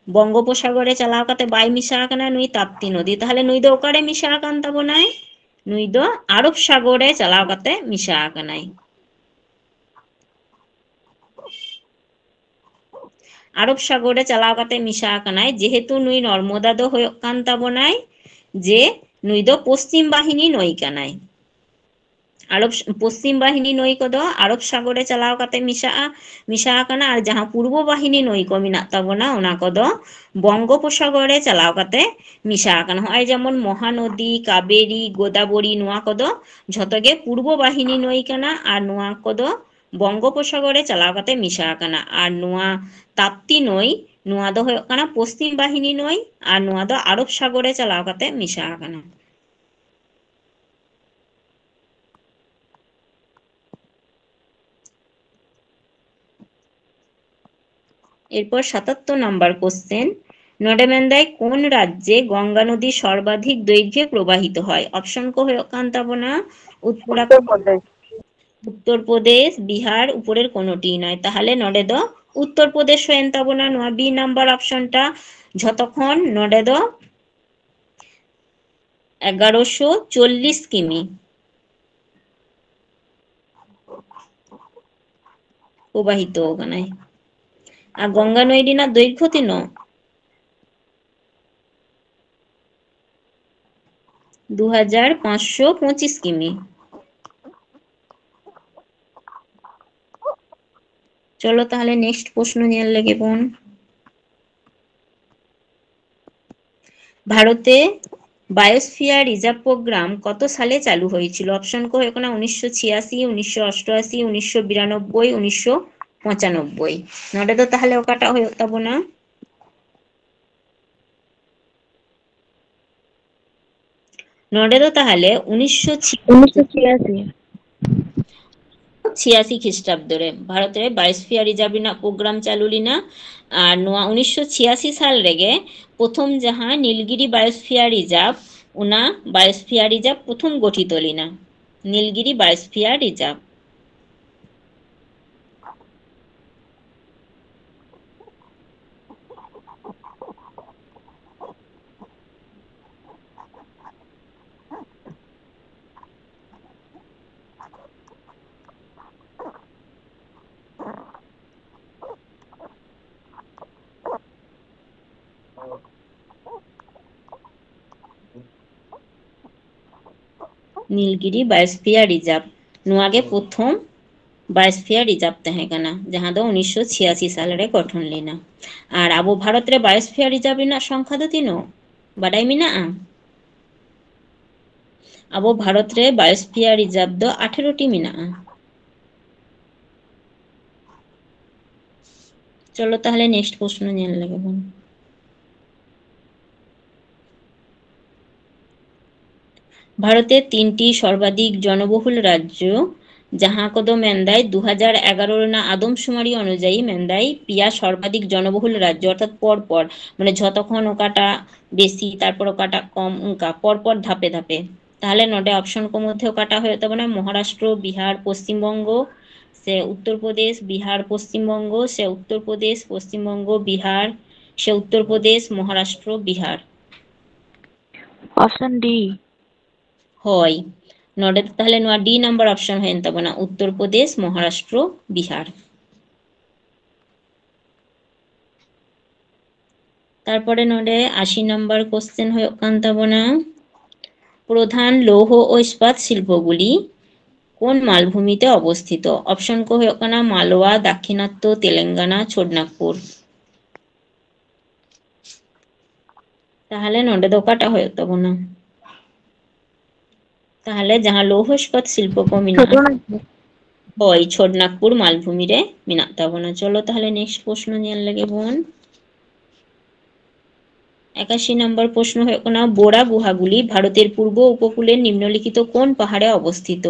बंगोपसागरे चालाव काते बाय मिसा आकाना नुई ताप्ती नदी ताहले नुई दो ओकारे मिसा आकान ताबोनाय नुई दो आरब सागरे चालाव काते मिसा आकानाय। आरब सागरे चालाव काते मिसा आकानाय जेहेतु नुई नर्मदा दो हयोग कान ताबोनाय जे नुई दो पश्चिम बाहिनी नई कानाय। आरब पश्चिम बाहिनी नई को आरब सागरे चालाव काते मिसा आकाना और जहाँ पूर्व बाहिनी नई को मेनाग ताबोना ओना को बंगोपसागरे चालाव काते मिसा आकाना हय जेमन महानदी कावेरी गोदावरी नुआ को झतगे पूर्व बाहिनी नई काना और नुआ को बंगोपसागरे चालाव काते मिसा आकाना और नुआ ताप्ती नई नुआ दो हयोग काना पश्चिम बाहिनी नई और नुआ दो आरब सागरे चालाव काते मिसा आकाना। एरपर 77 नम्बर कोश्चेन नोडे मेनदाय कोन राज्ये गंगा नदी सर्वाधिक दैर्घ्ये प्रवाहित हय ऑप्शन को हयोग कान ताबोना उत्तर प्रदेश उत्तर प्रदेश बिहार ऊपरेर कोनोटी नय ताहले नोडे दो उत्तर प्रदेश हयेन ताबोना नुआ बी नम्बर ऑप्शनटा যতক্ষণ नोडे दो 1140 किमी प्रवाहित कानाय আর গঙ্গা নদী না দৈর্ঘ্য তিন 2525 কিমি। চলো তাহলে নেক্সট প্রশ্ন নিয়ে লেগে বোন। ভারতে বায়োস্ফিয়ার রিজার্ভ প্রোগ্রাম কত সালে চালু হয়েছিল? অপশন কো হয় 1986, 1988, 1992, 1995। নটা তো তাহলে ওকাটা হয়ে তাবো না। নটা তো তাহলে 1986 খ্রিস্টাব্দরে ভারতের বায়োস্ফিয়ার রিজার্ভ প্রোগ্রাম চালু লিনা। আর 1986 সাল রেগে প্রথম যাহা নীলগিরি বায়োস্ফিয়ার রিজার্ভ উনা বায়োস্ফিয়ার রিজার্ভ প্রথম গঠিত লিনা। Nilgiri biosphere reserve. Nilgiri biosphere reserve नुआगे प्रथम बायोस्फीयर रिजर्व तहे कना जहां दो 1986 साल रे गठन लेना। और अब भारत रे बायोस्फीयर रिजर्व रिना संख्या दो तीनो बाडाई मिना अब भारत रे बायोस्फीयर रिजर्व दो 18 टी मिना। चलो ताहले नेक्स्ट प्रश्न नेल लगे बोन। ভারতের 3টি সর্বাধিক জনবহুল রাজ্য যাহা কদ মেন্দাই 2011 না আদমশুমারি অনুযায়ী মেন্দাই পিয়া সর্বাধিক জনবহুল রাজ্য অর্থাৎ পরপর মানে যতক্ষণ ওকাটা বেশি তারপর ওকাটা কম উনকা পরপর ধাপে ধাপে। তাহলে নটে অপশন কো মধ্যে ওকাটা হয়ে যেতে মানে মহারাষ্ট্র, বিহার, পশ্চিমবঙ্গ, সে উত্তরপ্রদেশ, বিহার, পশ্চিমবঙ্গ, সে উত্তরপ্রদেশ, পশ্চিমবঙ্গ, বিহার, সে উত্তরপ্রদেশ, মহারাষ্ট্র, বিহার। অপশন ডি হয় নডে তাহলে নোয়া ডি নাম্বার অপশন হয় তাবনা উত্তরপ্রদেশ, মহারাষ্ট্র, বিহার। তারপরে নডে 80 নাম্বার কোশ্চেন হয় কান তাবনা প্রধান লৌহ ও ইস্পাত শিল্পগুলি কোন মালভূমিতে অবস্থিত? অপশন কো হয় কানা মালওয়া, দাক্ষিণাত্য, তেলেঙ্গানা, ছোটনাগপুর। তাহলে নডে দোকাটা হয় তাবনা তাহলে যাহা লৌহ ইস্পাত শিল্প কো মিনা হয় ছোটনাগপুর মালভূমি রে মিনা তাবনা। চলো তাহলে নেক্সট প্রশ্ন নিয়ে লাগে বোন। 81 নম্বর প্রশ্ন হয় কোনা বোরা গুহাগুলি ভারতের পূর্ব উপকূলের নিম্নলিখিত কোন পাহাড়ে অবস্থিত?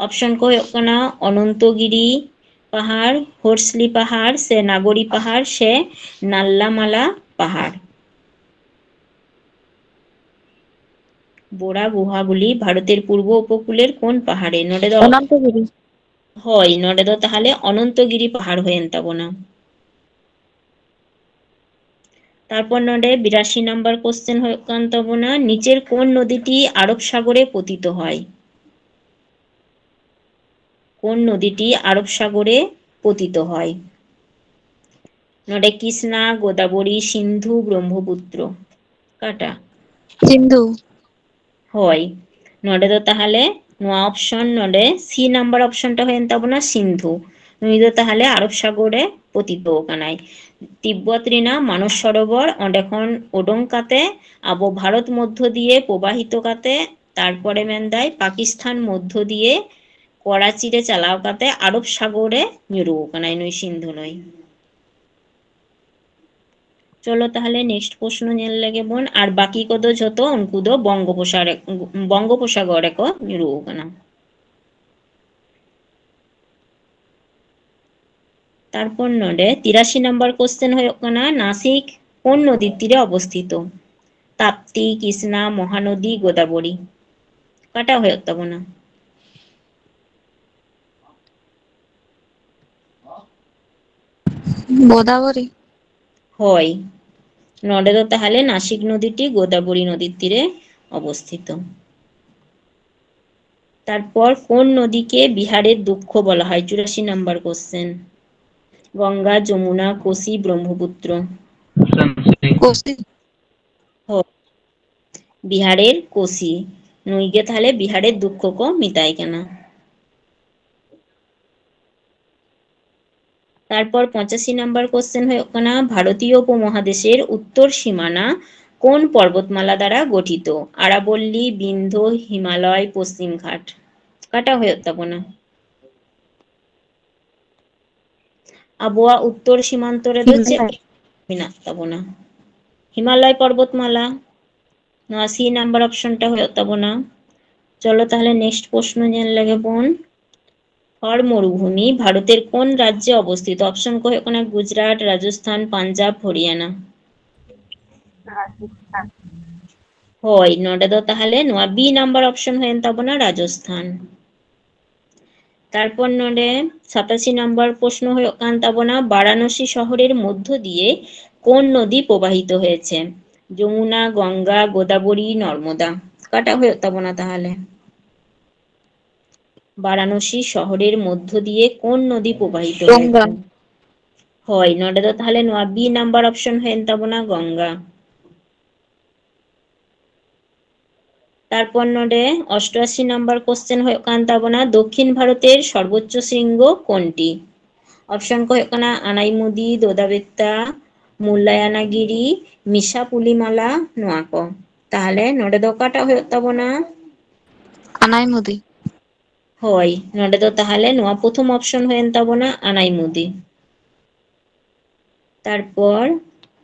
অপশন কো হয় কোনা অনন্তগিরি পাহাড়, হোর্সলি পাহাড়, সে নাগরি পাহাড়, সে নাল্লামালা পাহাড়। বোরা গুহাগুলি ভারতের পূর্ব উপকূলের কোন পাহাড়ে? নডে দ অনন্তগিরি হয় নডে দ তাহলে অনন্তগিরি পাহাড় হয়েন তাবনা। তারপর নডে 82 নাম্বার কোশ্চেন হয় কান তাবনা নিচের কোন নদীটি আরব সাগরে পতিত হয়? কোন নদীটি আরব সাগরে পতিত হয়? নডে কৃষ্ণা, গোদাবরী, সিন্ধু, ব্রহ্মপুত্র। কাটা সিন্ধু হয় নডে তো তাহলে নোয়া অপশন নডে সি নাম্বার অপশনটা হয় তাবনা সিন্ধু নুই তো তাহলে আরব সাগরে পতিত কানাই। তিব্বত রিনা মানস সরোবর অন্ডেখন ওডংকাতে আবো ভারত মধ্য দিয়ে প্রবাহিত কাতে তারপরে মেন্দায় পাকিস্তান মধ্য দিয়ে করাচিরে চালাও কাতে আরব সাগরে নিরু কানাই নুই সিন্ধু নই। চলো তাহলে নেক্সট প্রশ্ন নিয়ে লাগে বোন আর বাকি কদ যত অঙ্কুদ বঙ্গোপসাগরে ক নিরু কানা। তারপর নডে 83 নাম্বার কোশ্চেন হয় কানা নাসিক কোন নদীর তীরে অবস্থিত? তাপ্তি, কৃষ্ণা, মহানদী, গোদাবরী। কাটা হয়ে তব না গোদাবরী হয় নডে তো তাহলে নাসিক নদীটি গোদাবরী নদীর তীরে অবস্থিত। তারপর কোন নদীকে বিহারের দুঃখ বলা হয়? 84 নাম্বার কোশ্চেন। গঙ্গা, যমুনা, কোসি, ব্রহ্মপুত্র। कोसी। ᱦᱳᱭ, বিহারের কোসি ᱱᱩᱭ ᱜᱮ ᱛᱟᱦᱞᱮ বিহারের দুঃখ ᱠᱚ ᱢᱮᱛᱟᱭ ᱠᱟᱱᱟ। তারপর 85 নাম্বার কোশ্চেন হয়ে কানা ভারতীয় উপমহাদেশের উত্তর সীমানা কোন পর্বতমালা দ্বারা গঠিত? আরাবল্লী, বিন্ধ্য, হিমালয়, পশ্চিমঘাট। কাটা হয়ে তাবona ᱟᱵᱚᱣᱟᱜ ᱩᱛᱛᱚᱨ ᱥᱤᱢᱟᱱᱛᱚ ᱨᱮᱫᱚ ᱪᱮᱫ हिमालय। ᱢᱮᱱᱟᱜ ᱛᱟᱵᱚᱱᱟ? হিমালয় পর্বতমালা। ᱱᱚᱣᱟ ᱥᱤ নাম্বার অপশনটা হয়ে তাবona। চলো তাহলে নেক্সট প্রশ্ন ᱧᱮᱞ ᱞᱮᱜᱮ ᱵᱚᱱ। থর মরুভূমি ভারতের কোন রাজ্যে অবস্থিত? অপশন কো হয়ে কানা গুজরাট, রাজস্থান, পাঞ্জাব, হরিয়ানা। राजस्थान। ᱦᱳᱭ, ᱱᱚᱰᱮ ᱫᱚ ᱛᱟᱦᱞᱮ ᱱᱚᱣᱟ ᱵি নাম্বার অপশন হয়ে তাবona রাজস্থান। তারপর নডে 87 নাম্বার প্রশ্ন হয়ে কান তাবনা বারাণসী শহরের মধ্য দিয়ে কোন নদী প্রবাহিত হয়েছে? যমুনা, গঙ্গা, গোদাবরী, নর্মদা। কাটা হয়ে তাবনা তাহলে বারাণসী শহরের মধ্য দিয়ে কোন নদী প্রবাহিত गंगा। হয়েছে? হয়, নডে তো তাহলে নোয়া বি নাম্বার অপশন হয়ে তাবনা গঙ্গা। তারপর নডে 88 নাম্বার কোশ্চেন হয়ে কান তাবনা দক্ষিণ ভারতের সর্বোচ্চ শৃঙ্গ কোনটি? অপশন কো হয়ে কানা আনাইমুদি, দোদাবেত্তা, মুল্লায়ানাগিরি, মিশাপুলিমালা, নোয়া কো। তাহলে নডে দো কাটা হয়ে তাবনা अनाईमुदी। হয়, নডে দো তাহলে নোয়া প্রথম অপশন হয়ে তাবনা আনাইমুদি। তারপর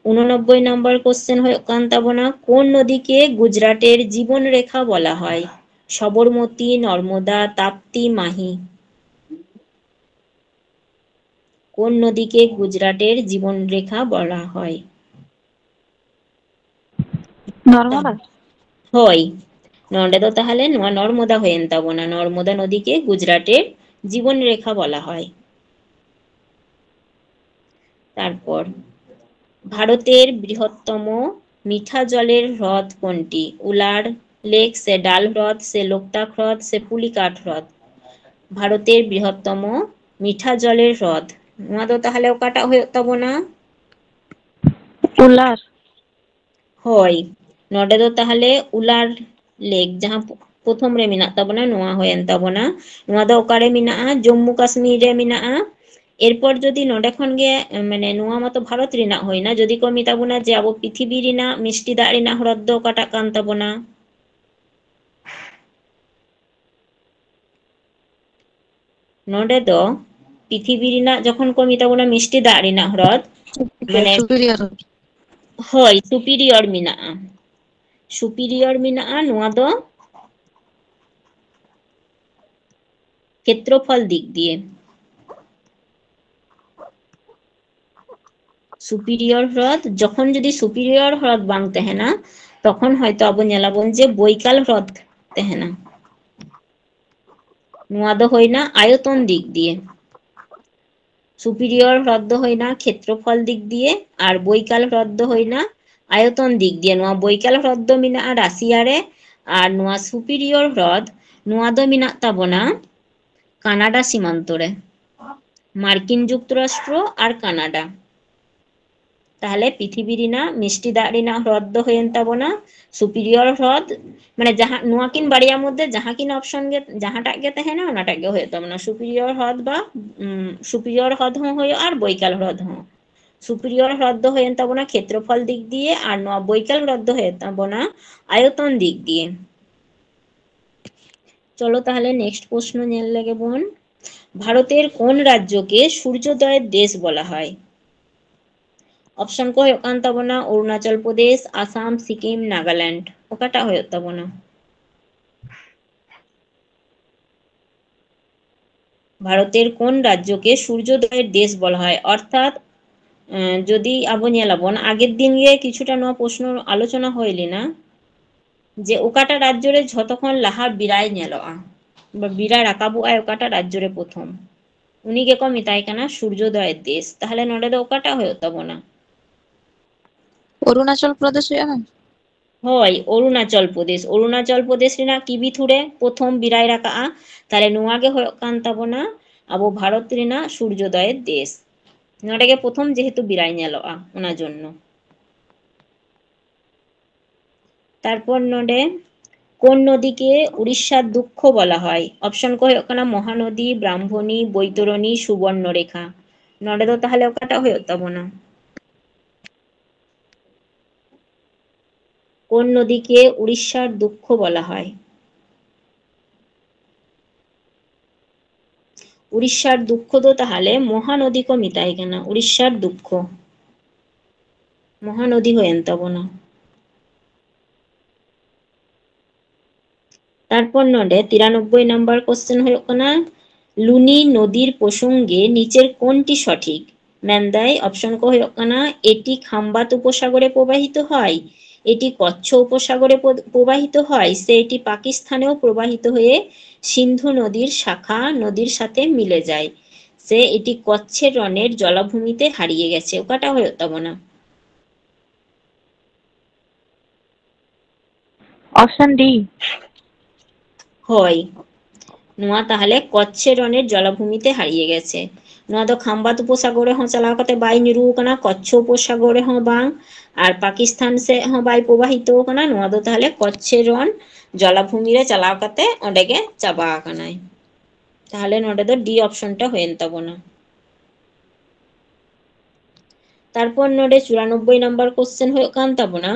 89 নাম্বার কোশ্চেন হয়ে কান তাবনা কোন নদীকে গুজরাটের জীবন রেখা বলা হয়? সবরমতী, নর্মদা, তাপ্তি, মাহি। কোন নদীকে গুজরাটের জীবন রেখা বলা হয়? नर्मदा। হয়, নডে দো তাহলে নোয়া নর্মদা হয়ে তাবনা নর্মদা নদীকে গুজরাটের জীবন রেখা বলা হয়। তারপর ভারতের বৃহত্তম মিঠা জলের হ্রদ কোনটি? উলার লেক, সে ডাল হ্রদ, সে লোকটাক হ্রদ, সে পুলিকাট হ্রদ। ভারতের বৃহত্তম মিঠা জলের হ্রদ নোয়া দো তাহলে ওকাটা হয়ে তাবনা उलार। হয়, নডে দো তাহলে উলার লেক যাহা প্রথম রে মিনা তাবনা নোয়া হয়ে তাবনা নোয়া দো ওকারে মিনা জম্মু কাশ্মীর রে মিনা। এরপর যদি নডে খন গে মানে নোয়া মতো ভারত রিনা হই না যদি কো মিতাবনা যে আবো পৃথিবী রিনা মিষ্টি দাগ রিনা হ্রদ দো ওকাটা কান তাবনা? ᱱᱚᱰᱮ ᱫᱚ ᱯᱨᱤᱛᱷᱤᱵᱤ ᱨᱮᱱᱟᱜ ᱡᱚᱠᱷᱚᱱ ᱠᱚ ᱢᱮᱛᱟ ᱵᱚᱱᱟ ᱢᱤষ্ᱴᱤ ᱫᱟᱜ ᱨᱮᱱᱟᱜ ᱦᱨᱚᱫ ᱢᱟᱱᱮ सुपीरियर। ᱦᱳᱭ ᱥᱩᱯᱤᱨᱤᱭᱚᱨ ᱢᱮᱱᱟᱜᱼᱟ। ᱥᱩᱯᱤᱨᱤᱭᱚᱨ ᱢᱮᱱᱟᱜᱼᱟ ᱱᱚᱣᱟ ᱫᱚ ক্ষেত্রফল দিক দিয়ে। সুপিরিয়র হ্রদ যখন যদি সুপিরিয়র হ্রদ বাং তাহেনা তখন হয়তো আবো নেলাবন যে বৈকাল হ্রদ তাহেনা। নোয়া দো হইনা আয়তন দিক দিয়ে। সুপিরিয়র হ্রদ দো হইনা ক্ষেত্রফল দিক দিয়ে আর বৈকাল হ্রদ দো হইনা আয়তন দিক দিয়ে। নোয়া বৈকাল হ্রদ দো মিনা রাশিয়ারে আর নোয়া সুপিরিয়র হ্রদ নোয়া দো মিনা তাবনা কানাডা সীমান্তরে। মার্কিন যুক্তরাষ্ট্র আর কানাডা। তাহলে পৃথিবী রিনা মিষ্টি দাগ রিনা হ্রদ দো হইন তাবনা সুপিরিয়র হ্রদ মানে যাহা নোয়াকিন বাড়িয়ার মধ্যে যাহাকিন অপশন গে যাহাটাক গে তাহেনা ওনাটাক গে হয়ে তাবনা সুপিরিয়র হ্রদ বা সুপিরিয়র হ্রদ হো হই আর বৈকাল হ্রদ হো। সুপিরিয়র হ্রদ দো হইন তাবনা ক্ষেত্রফল দিক দিয়ে আর নোয়া বৈকাল হ্রদ দো হয়ে তাবনা আয়তন দিক দিয়ে। চলো তাহলে নেক্সট প্রশ্ন নেল লেগে বোন। ভারতের কোন রাজ্যকে সূর্যোদয়ের দেশ বলা হয়? অপশন কো হয়ে কান তাবনা অরুণাচল প্রদেশ, আসাম, সিকিম, নাগাল্যান্ড। ওকাটা হয়ে তাবনা ভারতের কোন রাজ্যকে সূর্যোদয়ের দেশ বলা হয়? অর্থাৎ যদি আবো নেলাবন আগের দিন গিয়ে কিছুটা নোয়া প্রশ্ন আলোচনা হইলি না যে ওকাটা রাজ্যরে যতক্ষণ লাহা বিরায় নেলআ বা বিরায় রাকাবু আয় ওকাটা রাজ্যরে প্রথম উনি কে কো মিতাই কানা সূর্যোদয়ের দেশ। তাহলে নডে দো ওকাটা হয়ে তাবনা अरुणाचल प्रदेश है ना। হয় অরুণাচল প্রদেশ। অরুণাচল প্রদেশ রিনা কি বিথুরে প্রথম বিরায় রাকা তাহলে নোয়া গে হয়ে কান তাবনা আবো ভারত রিনা সূর্যোদয়ের দেশ। ᱱᱚᱰᱮ ᱜᱮ ᱯᱨᱚᱛᱷᱚᱢ ᱡᱮᱦᱮᱛु ᱵᱤᱨᱟᱭ ᱧᱮᱞᱚᱜᱼᱟ ᱚᱱᱟ ᱡᱚᱱᱱᱚ। তারপর নডে কোন নদীকে উড়িষ্যার দুঃখ বলা হয়? অপশন কো ᱦᱩᱭᱩᱜ ᱠᱟᱱᱟ মহানদী, ব্রাহ্মণী, বৈতরণী, সুবর্ণরেখা। নডে ᱫᱚ ᱛᱟᱦᱞᱮ ᱚᱠᱟᱴᱟᱜ ᱦᱩᱭᱩᱜ ᱛᱟᱵᱚᱱᱟ? কোন নদীকে উড়িষ্যার দুঃখ বলা হয়? উড়িষ্যার দুঃখ তো তাহলে মহানদী কো মিতাই কেনা উড়িষ্যার দুঃখ মহানদী হয়েন তাবনা। তারপর নডে 93 নাম্বার কোশ্চেন ᱦᱩᱭᱩᱜ ᱠᱟᱱᱟ লুনি নদীর প্রসঙ্গে নিচের কোনটি সঠিক? মেন্দাই অপশন কো ᱦᱩᱭᱩᱜ ᱠᱟᱱᱟ এটি খাম্বাত উপসাগরে প্রবাহিত হয়, এটি কচ্ছ উপসাগরে প্রবাহিত হয়, সে এটি পাকিস্তানেও প্রবাহিত হয়ে সিন্ধু নদীর শাখা নদীর সাথে মিলে যায়, সে এটি কচ্ছের রণের জলাভূমিতে হারিয়ে গেছে। ওকাটা হয়ে তাবনা। Option D. হয় নোয়া তাহলে কচ্ছের রণের জলাভূমিতে হারিয়ে গেছে। নোয়া তো খাম্বাত উপসাগরে ᱦᱚᱸ ᱪᱟᱞᱟᱣ ᱠᱟᱛᱮ ᱵᱟᱭ ᱧᱩᱨᱩ ᱠᱟᱱᱟ, কচ্ছ উপসাগরে ᱦᱚᱸ ᱵᱟᱝ, আর পাকিস্তান সে ᱦᱚᱸ ᱵᱟᱭ প্রবাহিত ᱠᱟᱱᱟ। নোয়া ᱫᱚ তাহলে কচ্ছের রণ জলাভূমি রে চালাও কাতে ᱚᱸᱰᱮ ᱜᱮ চাবা ᱟᱠᱟᱱᱟᱭ। তাহলে নোডে ᱫᱚ ডি অপশনটা হয়েন তাবনা। তারপর নোডে 94 নাম্বার কোশ্চেন হয়ে কান তাবনা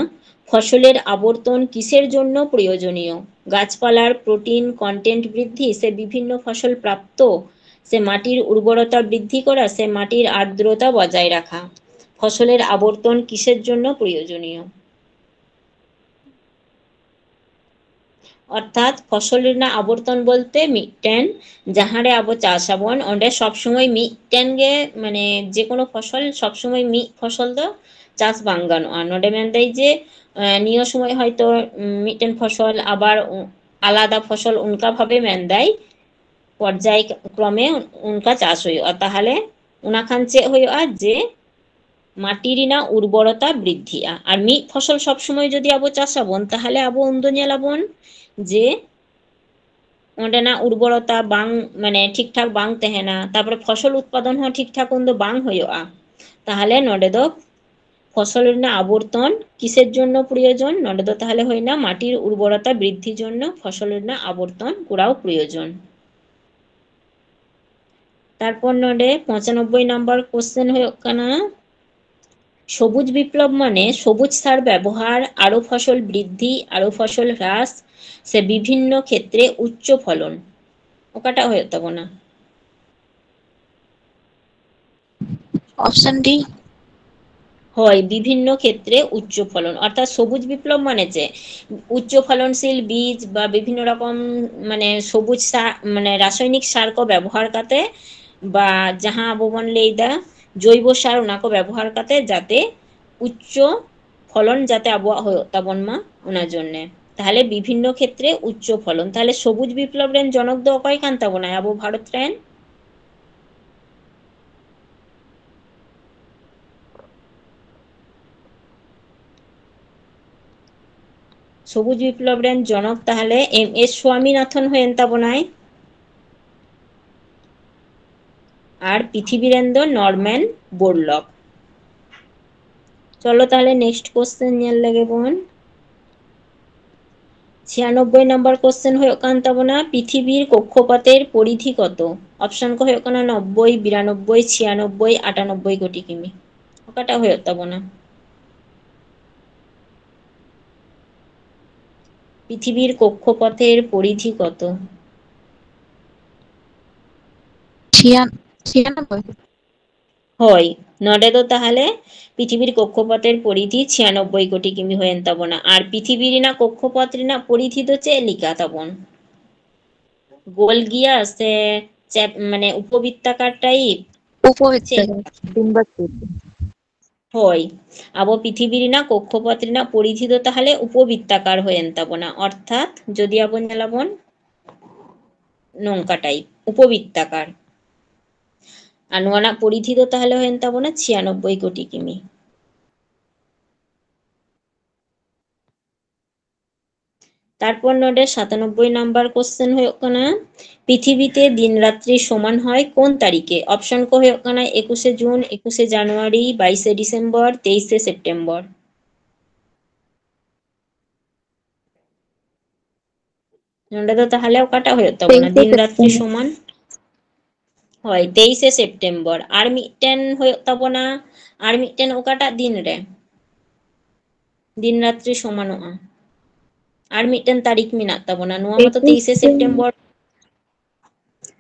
ফসলের আবর্তন কিসের জন্য প্রয়োজনীয়? গাছপালার প্রোটিন কন্টেন্ট বৃদ্ধি, সে বিভিন্ন ফসল প্রাপ্ত, সে মাটির উর্বরতা বৃদ্ধি করা, সে মাটির আর্দ্রতা বজায় রাখা। ফসলের আবর্তন কিসের জন্য প্রয়োজনীয়? অর্থাৎ ফসল রেনা আবর্তন বলতে মিটেন যাহারে আবো চাষ আবন অন্ডে সবসময় মিটেন গে মানে যে কোনো ফসল সবসময় মি ফসল দো চাষ বাং গানোয়া। নডে মেনদাই যে নিয় সময় হয়তো মিটেন ফসল আবার আলাদা ফসল উনকা ভাবে মেনদাই পর্যায়ক্রমে উনকা চাষ হইয়া। তাহলে উনাখান চে হইয়া যে মাটি রিনা উর্বরতা বৃদ্ধি আর মি ফসল সবসময় যদি আবো চাষ আবন তাহলে আবো উন্দো ñᱮᱞᱟᱵᱚᱱ যে ᱚᱸᱰᱮᱱᱟᱜ উর্বরতা বাং মানে ঠিকঠাক বাং তেহেনা, তারপরে ফসল উৎপাদন হᱚᱸ ঠিকঠাক উন্দো বাং হইয়া। তাহলে নডে দো ফসল রেনা আবর্তন কিসের জন্য প্রয়োজন? নডে দো তাহলে হয় না মাটির উর্বরতা বৃদ্ধির জন্য ফসল রেনা আবর্তন করাও প্রয়োজন। তারপর নডে 95 নাম্বার কোশ্চেন হয়ে কানা সবুজ বিপ্লব মানে সবুজ সার ব্যবহার, আরো ফসল বৃদ্ধি, আরো ফসল হ্রাস, সে বিভিন্ন ক্ষেত্রে উচ্চ ফলন। ওকাটা হয়ে তাবনা। Option D. হয় বিভিন্ন ক্ষেত্রে উচ্চ ফলন, অর্থাৎ সবুজ বিপ্লব মানে যে উচ্চ ফলনশীল বীজ বা বিভিন্ন রকম মানে সবুজ সার মানে রাসায়নিক সার কো ব্যবহার কাতে বা যাহা আবো বন লেইদা জৈব সার ওনা কো ব্যবহার কাতে যাতে উচ্চ ফলন যাতে আবহাওয়া হয়ে তাবন মা ওনার জন্যে। তাহলে বিভিন্ন ক্ষেত্রে উচ্চ ফলন, তাহলে সবুজ বিপ্লব রেন জনক দো অকয় কান তাবনা আবো ভারত রেন? সবুজ বিপ্লব রেন জনক তাহলে এম.এস. স্বামীনাথন হয়েন তাবনায়, আর পৃথিবীরেন দো নরম্যান বোরলক। চলো তাহলে নেক্সট কোশ্চেন ñেল লেগে বোন। 96 নাম্বার কোশ্চেন হয়ে কান তাবনা পৃথিবীর কক্ষপথের পরিধি কত? অপশন কো হয়ে কানা 90, 92, 96, 98 কোটি কিমি। ওকাটা হয়ে তাবনা। পৃথিবীর কক্ষপথের পরিধি কত? 96। হয় নডে তো তাহলে পৃথিবীর কক্ষপথের পরিধি 96 কোটি কিমি হয়েন তাবনা। আর পৃথিবীর না কক্ষপথ রিনা পরিধি তো চে লিকা তাবন গোল গিয়া সে মানে উপবৃত্তাকার টাইপ চে উপবৃত্তাকার ডিম্বাকৃতি। হয় আবো পৃথিবীর না কক্ষপথ রিনা পরিধি তো তাহলে উপবৃত্তাকার হয়েন তাবনা, অর্থাৎ যদি আবন নেলাবন নৌকা টাইপ উপবৃত্তাকার। আর নোয়ানা পরিধি তো তাহলে হয়েন তাবনা 96 কোটি কিমি। তারপর নোডে 97 নাম্বার কোশ্চেন ᱦᱩᱭᱩᱜ ᱠᱟᱱᱟ পৃথিবীতে দিন রাত্রি সমান হয় কোন তারিখে অপশন কো ᱦᱩᱭᱩᱜ ᱠᱟᱱᱟ 21শে জুন 21শে জানুয়ারি 22শে ডিসেম্বর 23শে সেপ্টেম্বর নোডে তো তাহলে ওকাটা ᱦᱩᱭᱩᱜ ᱛᱟᱵᱚᱱᱟ দিন রাত্রি সমান হয় 23শে সেপ্টেম্বর আর মিটেন ᱦᱩᱭᱩᱜ ᱛᱟᱵᱚᱱᱟ আর মিটেন ওকাটা দিন রে দিন রাত্রি সমানᱚᱜᱼᱟ আর মিটেন তারিখ মিনাᱜ ᱛᱟᱵᱚᱱᱟ ᱱᱚᱣᱟ মতো 23শে সেপ্টেম্বর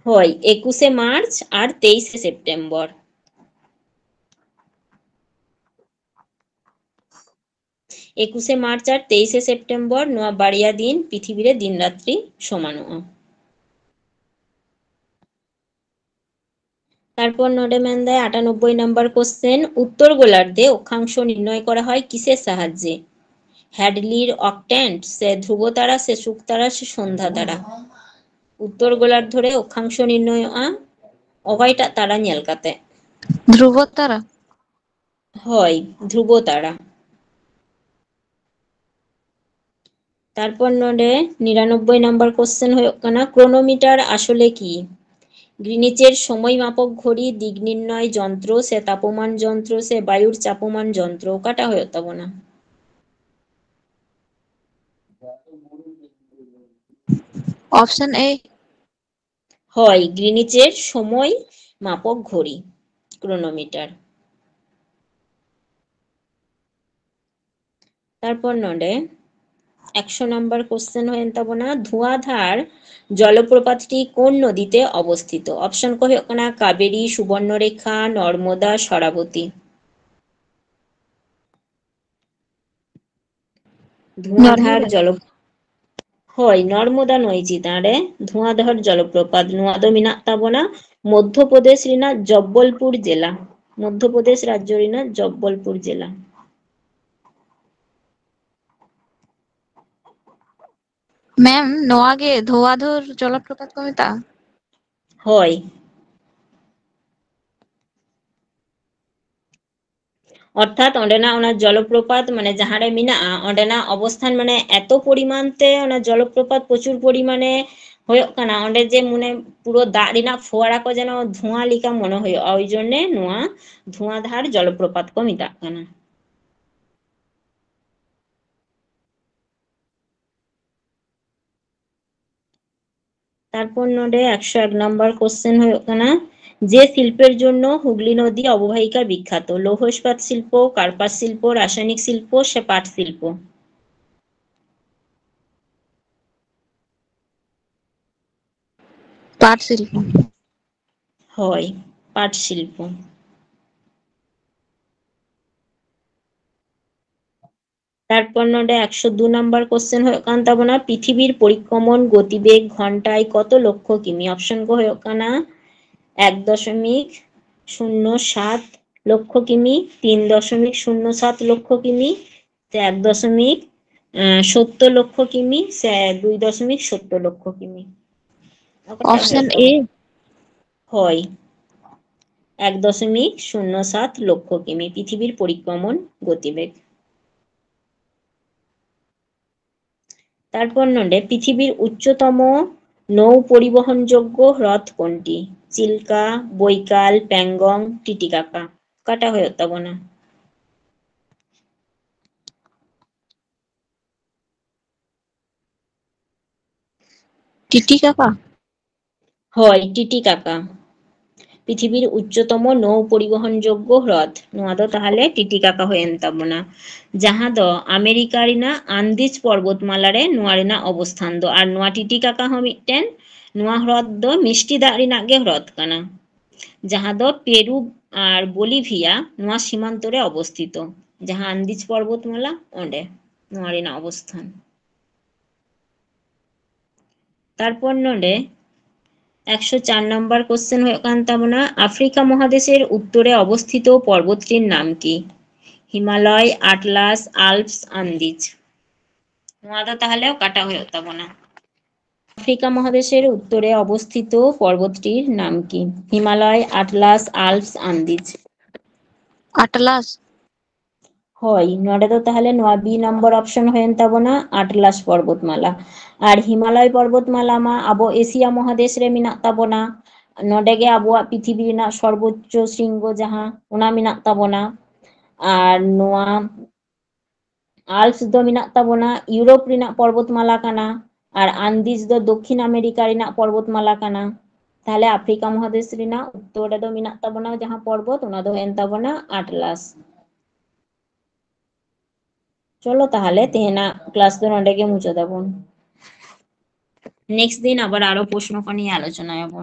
হয় 21শে মার্চ আর 23শে সেপ্টেম্বর 21শে মার্চ আর 23শে সেপ্টেম্বর নোয়া বাড়িয়া দিন পৃথিবীরে দিন রাত্রি সমানᱚᱜᱼᱟ তারপর নোডে ম্যান দেয় 98 নাম্বার কোশ্চেন উত্তর গোলার্ধে অক্ষাংশ নির্ণয় করা হয় কিসের সাহায্যে হ্যাডলির অক্ট্যান্ট সে ধ্রুবতারা সে শুকতারা সে সন্ধ্যা তারা উত্তর গোলার্ধ রে অক্ষাংশ নির্ণয়ᱚᱜᱼᱟ অকয়টা তারা ᱧᱮᱞ ᱠᱟᱛᱮ ধ্রুবতারা হয় ধ্রুবতারা তারপর নোডে 99 নাম্বার কোশ্চেন ᱦᱩᱭᱩᱜ ᱠᱟᱱᱟ ক্রোনোমিটার আসলে কি গ্রিনিচের সময় মাপক ঘড়ি দিক নির্ণয় যন্ত্র সে তাপমান যন্ত্র সে বায়ুর চাপমান যন্ত্র কাটা ᱦᱩᱭᱩᱜ ᱛᱟᱵᱚᱱᱟ অপশন এ হয় গ্রিনিচের সময় মাপক ঘড়ি ক্রোনোমিটার তারপর নোডে 100 নাম্বার কোশ্চেন হয়েন তাবনা ধোঁয়াধার জলপ্রপাতটি কোন নদীতে অবস্থিত অপশন কো ᱦᱩᱭᱩᱜ ᱠᱟᱱᱟ কাবেরী সুবর্ণরেখা নর্মদা শরাবতী ধোঁয়াধার জল হয় নর্মদা নয় চিতারে ধোঁয়াধার জলপ্রপাত নোয়া দো মিনাᱜ তাবনা মধ্যপ্রদেশ রিনা জব্বলপুর জেলা মধ্যপ্রদেশ রাজ্য রিনা জব্বলপুর জেলা ম্যাম নোয়াগে ধোয়াধর জলপ্রপাত কো মেতা হয় অর্থাৎ অন্ডেনা ওনা জলপ্রপাত মানে যাহারে মিনাᱜᱼᱟ অন্ডেনা অবস্থান মানে এত পরিমাণতে ওনা জলপ্রপাত প্রচুর পরিমাণে ᱦᱩᱭᱩᱜ ᱠᱟᱱᱟ ᱚᱸᱰᱮ ᱡᱮ ᱢᱟᱱᱮ পুরো দাগ রিনা ফোয়ারা কো যেন ধোঁয়া লিকা মনে ᱦᱩᱭᱩᱜᱼᱟ ওই জন্য নোয়া ধোঁয়াধার জলপ্রপাত কো মেতাᱜ ᱠᱟᱱᱟ তারপর নোডে 101 নাম্বার কোশ্চেন ᱦᱩᱭᱩᱜ ᱠᱟᱱᱟ যে শিল্পের জন্য হুগলি নদী অববাহিকা বিখ্যাত লৌহ ইস্পাত শিল্প কার্পাস শিল্প রাসায়নিক শিল্প সে পাট শিল্প পাট শিল্প হয় পাট শিল্প তারপর নোডে 102 নাম্বার কোশ্চেন ᱦᱩᱭᱩᱜ ᱠᱟᱱ ᱛᱟᱵᱚᱱᱟ পৃথিবীর পরিক্রমণ গতিবেগ ঘন্টায় কত লক্ষ কিমি অপশন কো ᱦᱩᱭᱩᱜ ᱠᱟᱱᱟ 1.07 লক্ষ কিমি 3.07 লক্ষ কিমি 1.70 লক্ষ কিমি 2.70 লক্ষ কিমি অপশন এ হয় 1.07 লক্ষ কিমি পৃথিবীর পরিক্রমণ গতিবেগ তারপর নোডে পৃথিবীর উচ্চতম নৌ পরিবহনযোগ্য হ্রদ কোনটি চিল্কা বৈকাল প্যাংগং টিটিকাকা কাটা ᱦᱩᱭᱩᱜ ᱛᱟᱵᱚᱱᱟ টিটিকাকা হয় টিটিকাকা পৃথিবীর উচ্চতম নৌ পরিবহনযোগ্য হ্রদ নোয়া দো তাহলে টিটিকাকা ᱦᱩᱭᱮᱱ ᱛᱟᱵᱚᱱᱟ যাহা দ আমেরিকা রিনা আন্দিজ পর্বতমালারে নোয়া রিনা অবস্থান দো আর নোয়া টিটিকাকা হো মিটেন নোয়া হ্রদ দো মিষ্টি দাগ রিনা গে হ্রদ কানা যাহা দো পেরু আর বলিভিয়া নোয়া সীমান্তরে অবস্থিত যাহা আন্দিজ পর্বতমালা ওঁডে নোয়া রিনা অবস্থান তারপর নোডে 104 নাম্বার কোশ্চেন ᱦᱩᱭᱩᱜ ᱠᱟᱱ ᱛᱟᱵᱚᱱᱟ আফ্রিকা মহাদেশের উত্তরে অবস্থিত পর্বতটির নাম কি হিমালয় আটলাস আল্পস আন্দিজ নোয়া দো তাহলে কাটা ᱦᱩᱭᱩᱜ ᱛᱟᱵᱚᱱᱟ আফ্রিকা মহাদেশের উত্তরে অবস্থিত পর্বতটির নাম কি Himalaya atlas Alps Andes atlas ᱦᱳᱭ ᱱᱚᱰᱮ ᱫᱚ ᱛᱟᱦᱞᱮ ᱱᱚᱣᱟ ᱵি ᱱᱟᱢᱵᱟᱨ ᱚᱯᱥᱚᱱ ᱦᱩᱭᱮᱱ ᱛᱟᱵᱚᱱᱟ ᱟᱴᱞᱟᱥ ᱯᱚᱨᱵᱚᱛᱢᱟᱞᱟ। ᱟᱨ হিমালয় পর্বতমালা মা আবো এশিয়া মহাদেশ রে মেনাᱜ তাবোনা। নডে গে আবোয়াᱜ পৃথিবী ᱨᱮᱱᱟᱜ সর্বোচ্চ শৃঙ্গ ᱡᱟᱦᱟᱸ ᱚᱱᱟ মেনাᱜ তাবোনা। আর নোয়া আল্পস ᱫᱚ মেনাᱜ ᱛᱟᱵᱚᱱᱟ ᱤউᱨᱳᱯ ᱨᱮᱱᱟᱜ ᱯᱚᱨᱵᱚᱛᱢᱟᱞᱟ ᱠᱟᱱᱟ। আর আন্দিজ ᱫᱚ ᱫᱚক্ষিণ আমেরিকা ᱨᱮᱱᱟᱜ ᱯᱚᱨᱵᱚᱛᱢᱟᱞᱟ ᱠᱟᱱᱟ। তাহলে আফ্রিকা মহাদেশ ᱨᱮᱱᱟᱜ উত্তর ᱨᱮᱫᱚ মেনাᱜ ᱛᱟᱵᱚᱱᱟ ᱡᱟᱦᱟᱸ ᱯᱚᱨᱵᱚᱛ ᱚᱱᱟ ᱫᱚ ᱦᱩᱭᱮᱱ ᱛᱟᱵᱚᱱᱟ ᱟᱴᱞᱟᱥ। চলো তাহলে তেহেনাᱜ ক্লাস ᱫᱚ ᱱᱚᱰᱮ ᱜᱮ ᱢᱩᱪᱟᱹᱫᱟᱵᱚᱱ। নেক্সট দিন আবার আরো প্রশ্ন নিয়ে আলোচনায় যাবো।